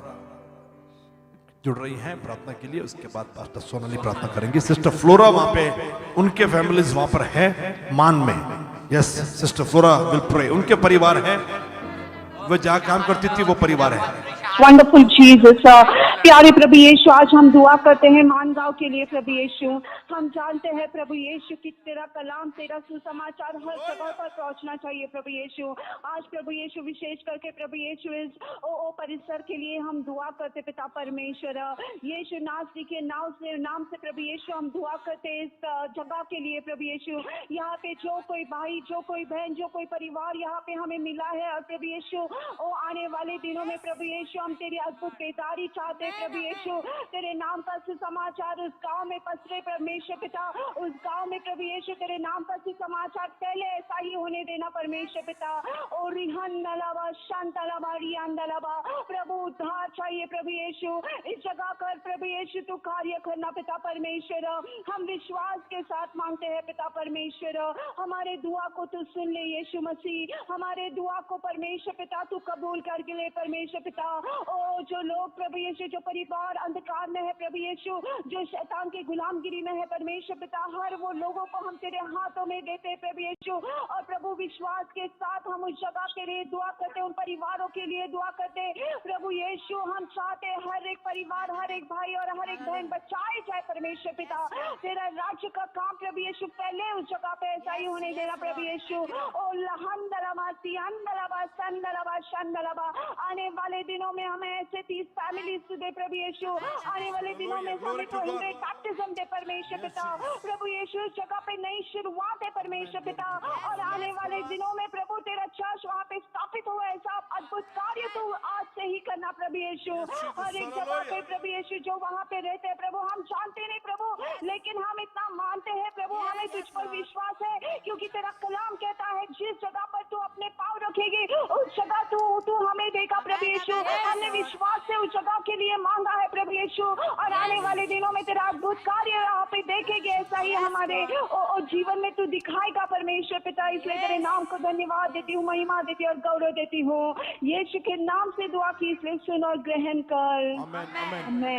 जुड़ रही हैं प्रार्थना के लिए, उसके बाद पास्टर सोनाली प्रार्थना करेंगे। सिस्टर फ्लोरा वहां पे उनके फैमिलीज वहां पर है मान में। Yes, sister Flora will pray. उनके परिवार है, वो जहाँ काम करती थी वो परिवार है। वंडरफुल जीसस, प्यारे प्रभु यीशु, आज हम दुआ करते हैं मानगांव के लिए प्रभु यीशु। हम जानते हैं प्रभु यीशु कि तेरा कलाम, तेरा सुसमाचार हर जगह पर पहुंचना चाहिए प्रभु यीशु। आज प्रभु यीशु विशेष करके प्रभु यीशु इस ओ परिसर के लिए हम दुआ करते पिता परमेश्वर यीशु नासरी के नाम से प्रभु यीशु हम दुआ करते इस जगह के लिए प्रभु यीशु। यहाँ पे जो कोई भाई, जो कोई बहन, जो कोई परिवार यहाँ पे हमें मिला है, और प्रभु यीशु ओ आने वाले दिनों में प्रभु यीशु हम तेरी अद्भुत बेदारी चाहते प्रभु यीशु। तेरे नाम का सुसमाचार उस गांव में पसरे परमेश्वर पिता, उस गांव में प्रभु यीशु तेरे नाम का सुसमाचार पहले ऐसा ही होने देना परमेश्वर पिता। और रिहन्नलावा शांतलावा रियंदलावा प्रभु उद्धार चाहिए प्रभु यीशु। इस जगह पर प्रभु यीशु तू कार्य करना पिता परमेश्वर। हम विश्वास के साथ मांगते हैं पिता परमेश्वर, हमारे दुआ को तू सुन ले यीशु मसीह। हमारे दुआ को परमेश्वर पिता तू कबूल करके ले परमेश्वर पिता। ओ जो लोग प्रभु यीशु, जो परिवार अंधकार में है प्रभु यीशु, जो शैतान की गुलामगिरी में है परमेश्वर पिता, हर वो लोगों को हम तेरे हाथों में देते हैं प्रभु यीशु। और प्रभु विश्वास के साथ हम उस जगह के लिए दुआ करते, उन परिवारों के लिए दुआ करते प्रभु यीशु। हम चाहते हर एक परिवार, हर एक भाई और हर एक बहन बचाए जाए परमेश्वर पिता। तेरा राज्य का काम प्रभु यीशु पहले उस जगह पे ऐसा ही होने देना प्रभु यीशु। ओ लहंदलावा सियंदलावा संदलावा शंदलावा आने वाले दिनों में हमें ऐसे 30 फैमिलीज दे प्रभु यीशु। आने वाले दिनों में हमें तो बैप्टिज्म दे परमेश्वर पिता प्रभु यीशु। इस जगह पे नई शुरुआत है परमेश्वर पिता। और आने वाले दिनों में प्रभु तेरा चर्च वहाँ पे स्थापित हुआ, ऐसा अद्भुत कार्य तो आज से ही करना प्रभु यीशु। हर एक जगह पे प्रभु यीशु जो वहाँ पे रहते हैं प्रभु, हम जानते नहीं प्रभु, लेकिन हम इतना मानते हैं प्रभु, हमें तुझ पर विश्वास है, क्योंकि तेरा कलाम कहता है जिस जगह पर तू अपने पाँव रखेगी उस जगह तू हमें देगा प्रभु यीशु। हमने विश्वास से उस जगह के लिए मांगा है प्रभु यीशु, और आने वाले दिनों में तेरा अद्भुत कार्य यहाँ पे देखेंगे, ऐसा ही हमारे जीवन में तू दिखाएगा परमेश्वर पिता। इसलिए तेरे नाम को धन्यवाद देती हूँ, महिमा देती हूँ और गौरव देती हूँ। यीशु के नाम से दुआ की, इसलिए सुन और ग्रहण कर।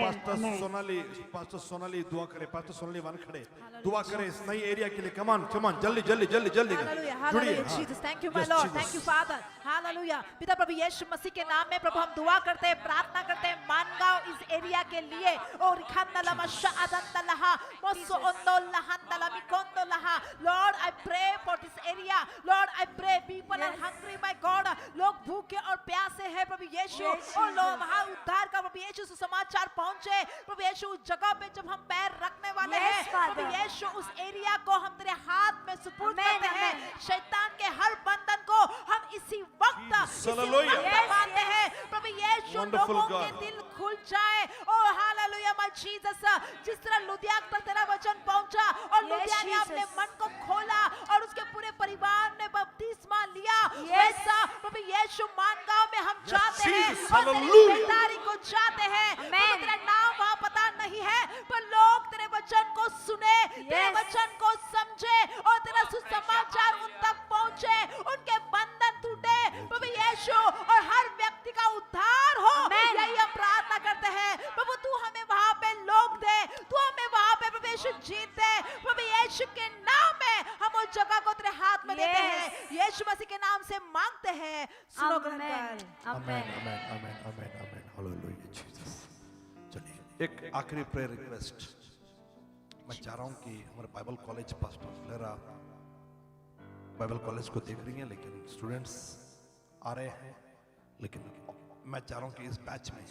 पास्टर सोनाली दुआ करे, पास्टर सोनाली वन खड़े दुआ करे इस नई एरिया के लिए। कमान जल्दी जुड़िए। Thank you my Lord, thank you father. Hallelujah. पिता प्रभु यीशु मसीह के नाम में प्रभु हम दुआ करते हैं, प्रार्थना करते हैं मानगांव इस एरिया के लिए। और lord I pray for this area, lord I pray people are hungry my God. लोग भूखे और प्यासे हैं प्रभु यीशु, और लोग वहां उद्धार का प्रभु यीशु सुसमाचार पहुंचे प्रभु यीशु। उस जगह पे जब हम पैर रखने वाले हैं प्रभु यीशु, उस एरिया को हम तेरे हाथ में सुपुर्द करते हैं। शैतान के हर बंधन को हम इसी वक्त मानते हैं प्रभु यीशु। लोगों के दिल खुल जाए। ओ हालेलुया माय जीसस। जिस तरह लुदिया तक तेरा वचन पहुंचा और लुदिया ने अपने मन को खोला और उसके पूरे परिवार ने बपतिस्मा लिया, वैसा प्रभु यीशु मानगांव में हम चाहते हैं और तेरी बेदारी को चाहते हैं। तेरा नाम वहां पता नहीं है सुने, तेरे वचन को समझे और तेरा सुसमाचार उन तक पहुंचे, उनके बंधन टूटे प्रभु यीशु, और हर व्यक्ति का उद्धार हो। यही हम प्रार्थना करते हैं प्रभु, तू हमें वहां पे लोग दे, तू हमें वहां पे प्रभु यीशु जीत दे। प्रभु यीशु के नाम में हम उस जगह को तेरे हाथ में देते हैं, यीशु मसीह के नाम से मांगते हैं, सुनो ग्रहण कर। आमेन आमेन आमेन आमेन आमेन हालेलुया जीसस। चलिए एक आखिरी प्रेयर रिक्वेस्ट। मैं चाह रहा हूं कि हमारे Bible college pastor Flora Bible college को देख रही हैं, लेकिन स्टूडेंट्स आ रहे हैं, लेकिन मैं चाह रहा हूं कि इस बैच में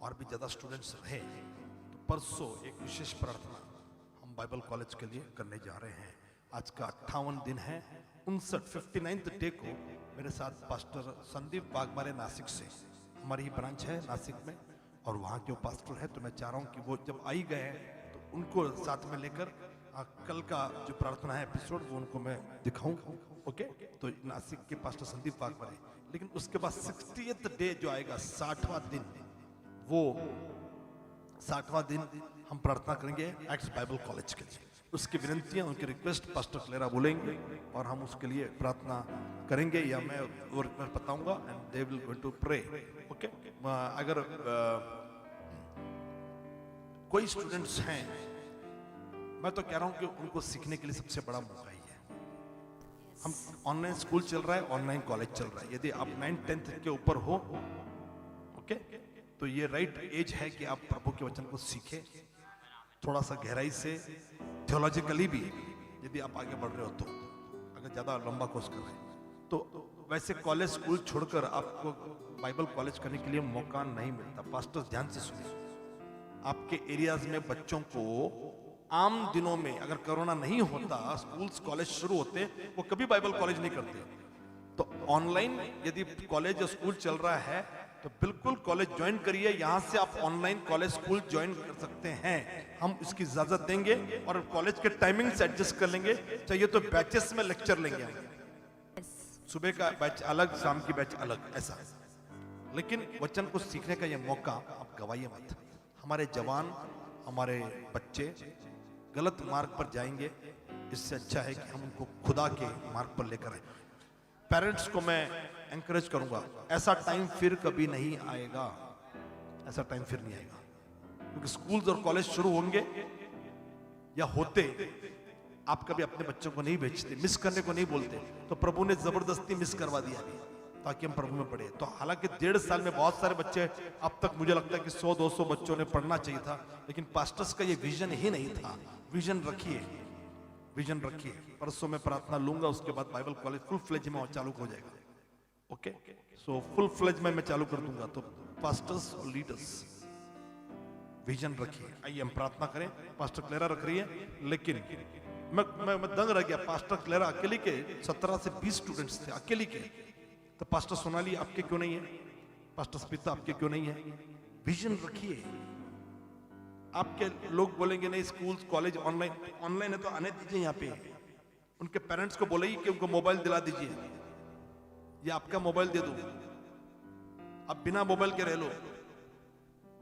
और भी ज़्यादा स्टूडेंट्स रहे। तो परसों एक विशेष प्रार्थना हम बाइबल कॉलेज के लिए करने जा रहे हैं। आज का 58 दिन है, 59th डे को मेरे साथ पास्टर संदीप बागमारे नासिक से, हमारी ही ब्रांच है नासिक में, और वहाँ के वो पास्टर है। तो मैं चाह रहा हूँ कि वो जब आई गए हैं तो उनको साथ में लेकर कल का जो प्रार्थना है एपिसोड वो उनको मैं दिखाऊं। ओके, तो नासिक के पास्टर संदीप बागमारे, लेकिन उसके बाद 60th डे जो आएगा, 60वां दिन, वो 60वां दिन हम प्रार्थना करेंगे एक्ट्स बाइबल कॉलेज के लिए। उसकी विनंतियां, उनकी रिक्वेस्ट पास्टर क्लेरा बोलेंगे और हम उसके लिए प्रार्थना करेंगे, या मैं वो रिक्वेस्ट बताऊंगा and they will go to pray. Okay, अगर कोई स्टूडेंट्स हैं, मैं तो कह रहा हूं कि उनको सीखने के लिए सबसे बड़ा मौका ही है। हम ऑनलाइन स्कूल चल रहा है, ऑनलाइन कॉलेज चल रहा है। यदि आप 9th-10th के ऊपर हो, ओके, तो ये राइट एज है कि आप प्रभु के वचन को सीखें, थोड़ा सा गहराई से, थियोलॉजिकली भी। यदि आप आगे बढ़ रहे हो तो, अगर ज़्यादा लंबा कोर्स कर रहे हैं तो वैसे कॉलेज स्कूल छोड़कर आपको बाइबल कॉलेज करने के लिए मौका नहीं मिलता। पास्टर्स ध्यान से सुनिए, आपके एरियाज में बच्चों को आम दिनों में अगर कोरोना नहीं होता, स्कूल्स कॉलेज शुरू होते, वो कभी बाइबल कॉलेज नहीं करते। तो ऑनलाइन यदि कॉलेज या स्कूल चल रहा है तो बिल्कुल कॉलेज ज्वाइन करिए। यहाँ से आप ऑनलाइन कॉलेज स्कूल ज्वाइन कर सकते हैं, हम इसकी इजाजत देंगे और कॉलेज के टाइमिंग से एडजस्ट कर लेंगे। चाहिए तो बैचेस में लेक्चर लेंगे हम, सुबह का बैच अलग, शाम की बैच अलग, ऐसा। लेकिन वचन को सीखने का ये मौका आप गवाइए मत। हमारे जवान, हमारे बच्चे गलत मार्ग पर जाएंगे, इससे अच्छा है कि हम उनको खुदा के मार्ग पर लेकर आए। पेरेंट्स को मैं एनकरेज करूंगा, ऐसा टाइम फिर कभी नहीं आएगा, ऐसा टाइम फिर नहीं आएगा, क्योंकि स्कूल्स और कॉलेज शुरू होंगे या होते, आप कभी अपने बच्चों को नहीं भेजते, मिस करने को नहीं बोलते। तो प्रभु ने जबरदस्ती मिस करवा दिया ताकि हम प्रभु में पढ़े। तो हालांकि 1.5 साल में बहुत सारे बच्चे, अब तक मुझे लगता है कि 100-200 बच्चों ने पढ़ना चाहिए था, लेकिन पास्टर्स का ये विजन ही नहीं था। विजन रखिए, विजन रखिए। परसों में प्रार्थना लूंगा, उसके बाद बाइबल कॉलेज फुल फ्लेज में चालू हो जाएगा। ओके, सो फुल फ्लेज में मैं चालू कर दूंगा। तो पास्टर्स और लीडर्स विजन रखिए। आइए हम प्रार्थना करें। पास्टर क्लेरा रख रही है, लेकिन मैं दंग रह गया। पास्टर क्लेरा अकेली के 17 से 20 स्टूडेंट्स थे, अकेली के। तो पास्टर सोनाली आपके क्यों नहीं है? पास्टर स्मिता आपके क्यों नहीं है? विजन रखिए। आपके लोग बोलेंगे नहीं स्कूल कॉलेज ऑनलाइन है तो आने दीजिए। यहाँ पे उनके पेरेंट्स को बोले कि उनको मोबाइल दिला दीजिए, या आपका मोबाइल दे दो, अब बिना मोबाइल के रह लो,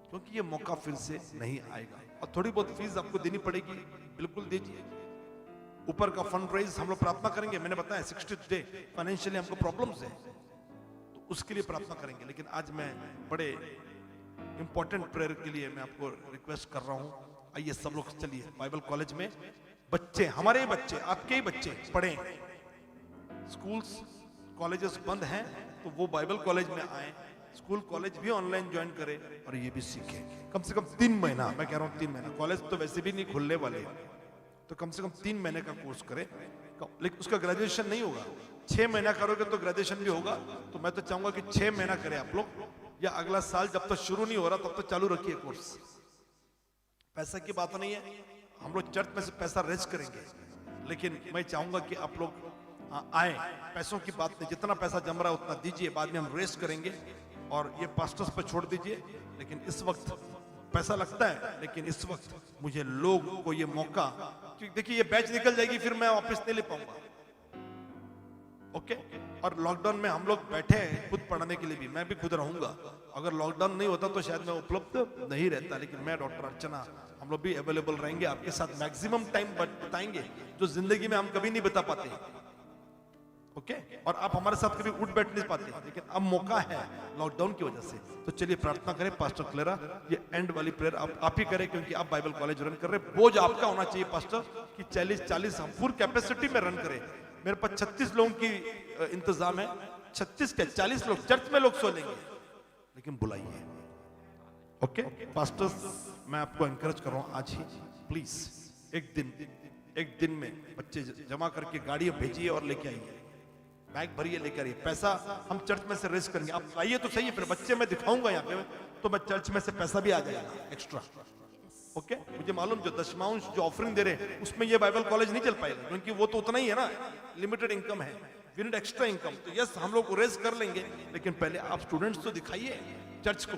क्योंकि ये मौका फिर से नहीं आएगा। और थोड़ी बहुत फीस आपको देनी पड़ेगी, बिल्कुल दीजिए। ऊपर का फंड रेज हम लोग प्रार्थना करेंगे। मैंने बताया 60th डे फाइनेंशियली हमको प्रॉब्लम्स है, तो उसके लिए प्रार्थना करेंगे। लेकिन आज मैं बड़े इंपॉर्टेंट प्रेयर के लिए मैं आपको रिक्वेस्ट कर रहा हूं। आइए सब लोग चलिए बाइबल कॉलेज में। बच्चे, हमारे ही बच्चे, आपके ही बच्चे पढ़ें। स्कूल्स कॉलेजेस बंद हैं तो वो बाइबल कॉलेज में आए, स्कूल कॉलेज भी ऑनलाइन ज्वाइन करें और ये भी सीखें। कम से कम 3 महीना, मैं कह रहा हूँ 3 महीना। कॉलेज तो वैसे भी नहीं खुलने वाले, तो कम से कम 3 महीने का कोर्स करें। लेकिन उसका ग्रेजुएशन नहीं होगा, 6 महीना करोगे तो ग्रेजुएशन भी होगा। तो मैं तो चाहूंगा कि 6 महीना करें आप लोग, या अगला साल जब तक शुरू नहीं हो रहा तब तक चालू रखिए कोर्स। पैसा की बात नहीं है, हम लोग चर्च में से पैसा रेज करेंगे, लेकिन मैं चाहूंगा कि आप लोग आए। पैसों की बात नहीं, जितना पैसा जम रहा है उतना दीजिए, बाद में हम रेज करेंगे और ये पास्टर्स पे छोड़ दीजिए। लेकिन इस वक्त पैसा लगता है, लेकिन इस वक्त मुझे लोग को ये मौका, क्योंकि देखिए ये बैच निकल जाएगी फिर मैं वापस नहीं ले पाऊंगा। ओके। और लॉकडाउन में हम लोग बैठे हैं खुद पढ़ाने के लिए भी, मैं भी खुद रहूंगा। अगर लॉकडाउन नहीं होता तो शायद मैं उपलब्ध नहीं रहता, लेकिन मैं डॉक्टर अर्चना हम लोग भी अवेलेबल रहेंगे आपके साथ, मैक्सिमम टाइम बताएंगे जो जिंदगी में हम कभी नहीं बता पाते, ओके। और आप हमारे साथ कभी उठ बैठ नहीं पाते, लेकिन अब मौका है लॉकडाउन की वजह से। तो चलिए प्रार्थना करें। पास्टर क्लेरा ये एंड वाली प्रेयर आप ही करें, क्योंकि आप बाइबल कॉलेज रन कर रहे हैं। बोझ आपका होना चाहिए पास्टर कि 40 हम फुल कैपेसिटी में रन करें। मेरे पास 36 लोगों की इंतजाम है, 36 के 40 लोग चर्च में लोग सो लेंगे, लेकिन बुलाइए, ओके। पास्टर मैं आपको एनकरेज कर रहा हूं आज ही, प्लीज एक दिन में बच्चे जमा करके गाड़ी भेजिए और लेके आइए, बैग भरिए लेकर आइए। पैसा हम चर्च में से रेस करेंगे, आप आइए तो सही है, फिर बच्चे मैं दिखाऊंगा यहाँ पे, तो मैं चर्च में से पैसा भी आ जाएगा एक्स्ट्रा, ओके। मुझे मालूम जो दशमांश जो ऑफरिंग दे रहे हैं उसमें ये बाइबल कॉलेज नहीं चल पाएगा, क्योंकि वो तो उतना ही है ना, लिमिटेड इनकम है, वी नीड एक्स्ट्रा इनकम। तो यस हम लोग रेस कर लेंगे, लेकिन पहले आप स्टूडेंट्स तो दिखाइए चर्च को।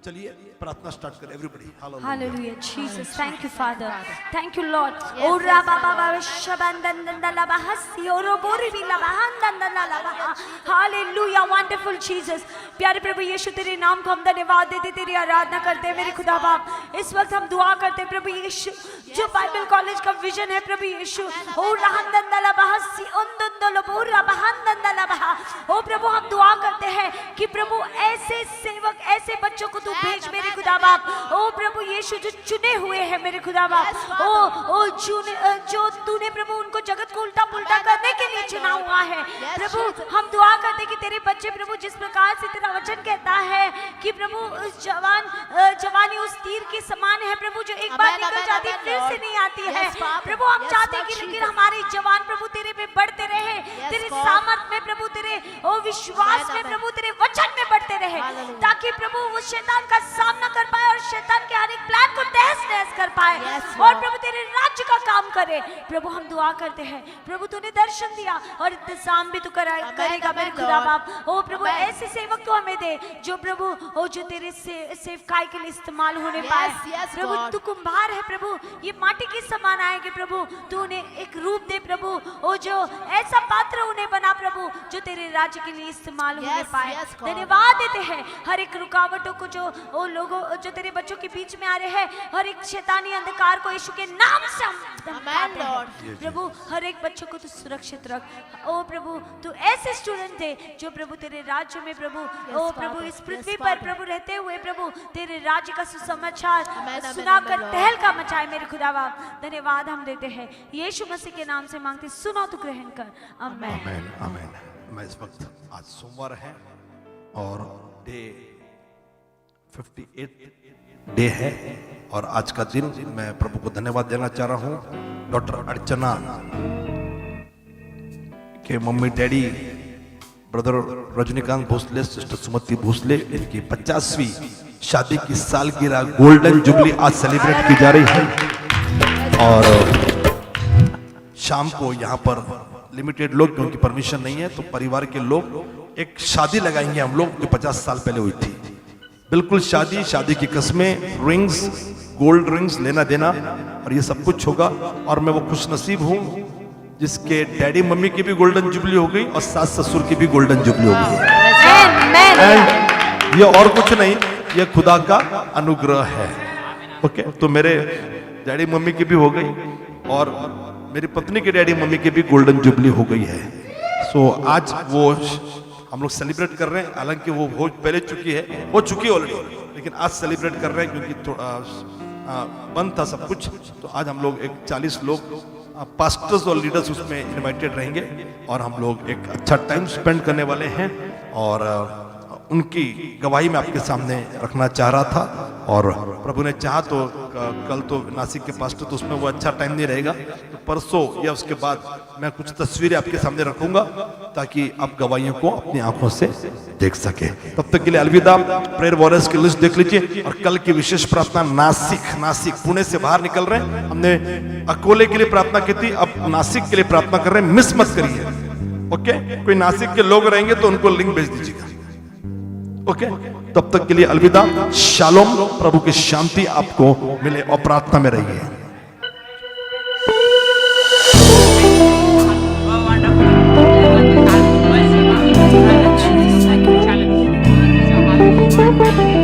चलिए प्रार्थना स्टार्ट करें everybody. Hallelujah, Jesus. Thank you, Father. Thank you, Lord. Ora baba baba shabandandala bahasi oro bori bila bahandandala baha. Hallelujah, wonderful Jesus. प्यारे प्रभु यीशु तेरे नाम को हम धन्यवाद देते, तेरी आराधना करते हैं मेरे खुदा बाप। इस वक्त हम दुआ करते हैं प्रभु यीशु, जो बाइबल कॉलेज का विजन है प्रभु यीशु, ओ रहंदंदला bahasi ondondolo bora bahandandala baha। ओ प्रभु हम दुआ करते हैं कि प्रभु ऐसे सेवक ऐसे बच्चों को भेज मेरे खुदा बाप। ओ प्रभु यीशु जो चुने हुए हैं मेरे खुदा बाप, ओ जो तूने प्रभु उनको जगत को उल्टा पुल्टा करने के लिए चुना हुआ है प्रभु। हम दुआ करते कि तेरे बच्चे प्रभु जिस प्रकार से तेरा वचन कहता है कि प्रभु जवानी उस तीर के समान है प्रभु, जो एक बार निकल जाती है फिर से नहीं आती है प्रभु। हम चाहते हैं कि लेकिन हमारे जवान प्रभु तेरे में बढ़ते रहे, तेरे सामर्थ में प्रभु, तेरे ओ विश्वास में प्रभु, तेरे वचन में बढ़ते रहे, ताकि प्रभु वो शैतान का सामना कर पाए और शैतान के हर एक प्लान को तहस-नहस कर पाए और प्रभु तेरे राज्य का काम करे प्रभु। हम दुआ करते हैं प्रभु, तूने दर्शन दिया और इंतजाम भी तू करेगा मेरे खुदा बाप। ओ प्रभु ऐसे सेवक तो हमें दे जो प्रभु ओ जो तेरे सेवकाई के लिए इस्तेमाल होने पाए प्रभु। तू कुंभार है प्रभु, ये माटी के समान आएंगे प्रभु, तू उन्हें एक रूप दे प्रभु, ओ जो ऐसा पात्र उन्हें बना प्रभु जो तेरे राज्य के लिए इस्तेमाल होने पाए। धन्यवाद देते हैं हर एक रुकावटों को जो ओ लोगों जो तेरे बच्चों के बीच में आ रहे हैं, हर एक शैतानी अंधकार को यीशु के नाम से हम धमकाते हैं प्रभु। हर एक बच्चों को तू सुरक्षित रख ओ प्रभु। तू ऐसे स्टूडेंट दे जो प्रभु तेरे राज्य में प्रभु ओ प्रभु इस पृथ्वी पर प्रभु रहते हुए प्रभु तेरे राज्य का सुसमाचार सुनाकर तहलका मचाए मेरे खुदा बाप। धन्यवाद हम देते हैं यीशु मसीह के नाम से मांगते, सुनो तो ग्रहण कर, आमीन आमीन आमीन। मैं इस वक्त आज सोमवार है और डे 58 डे है, और आज का दिन मैं प्रभु को धन्यवाद देना चाह रहा हूं। डॉक्टर अर्चना के mummy daddy brother Rajinikanth Bhosale, sister Sumati Bhosale, इनकी 50वीं शादी की सालगिरह गोल्डन जुबली आज सेलिब्रेट की जा रही है। और शाम को यहाँ पर लिमिटेड लोग, क्योंकि परमिशन नहीं है, तो परिवार के लोग एक शादी लगाएंगे हम लोग जो 50 साल पहले हुई थी। बिल्कुल शादी की कसमें, रिंग्स, गोल्ड रिंग्स लेना देना और ये सब कुछ होगा। और मैं वो खुश नसीब हूँ जिसके डैडी मम्मी की भी गोल्डन जुबली हो गई और सास ससुर की भी गोल्डन जुबली हो गई। ये और कुछ नहीं, ये खुदा का अनुग्रह है, ओके। तो मेरे डैडी मम्मी की भी हो गई और मेरी पत्नी के डैडी मम्मी की भी गोल्डन जुबली हो गई है। सो आज वो हम लोग सेलिब्रेट कर रहे हैं, हालांकि वो हो पहले हो चुकी है ऑलरेडी, लेकिन आज सेलिब्रेट कर रहे हैं क्योंकि थोड़ा बंद था सब कुछ। तो आज हम लोग एक 40 लोग पास्टर्स और लीडर्स उसमें इनवाइटेड रहेंगे और हम लोग एक अच्छा टाइम स्पेंड करने वाले हैं। और उनकी गवाही मैं आपके सामने रखना चाह रहा था, और प्रभु ने चाहा तो कल तो नासिक के पास्टर, तो उसमें वो अच्छा टाइम नहीं रहेगा, तो परसों या उसके बाद मैं कुछ तस्वीरें आपके सामने रखूंगा ताकि आप गवाहियों को अपनी आंखों से देख सके। तब तक के लिए अलविदा। प्रेयर वॉरियर्स की लिस्ट देख लीजिए। और कल की विशेष प्रार्थना नासिक पुणे से बाहर निकल रहे हैं, हमने अकोले के लिए प्रार्थना की थी, अब नासिक के लिए प्रार्थना कर रहे हैं, मिस मत करिए, ओके। कोई नासिक के लोग रहेंगे तो उनको लिंक भेज दीजिएगा, ओके। तब तक के लिए अलविदा। शालोम, प्रभु की शांति आपको मिले और प्रार्थना में रहिए। wonderful. प्रभु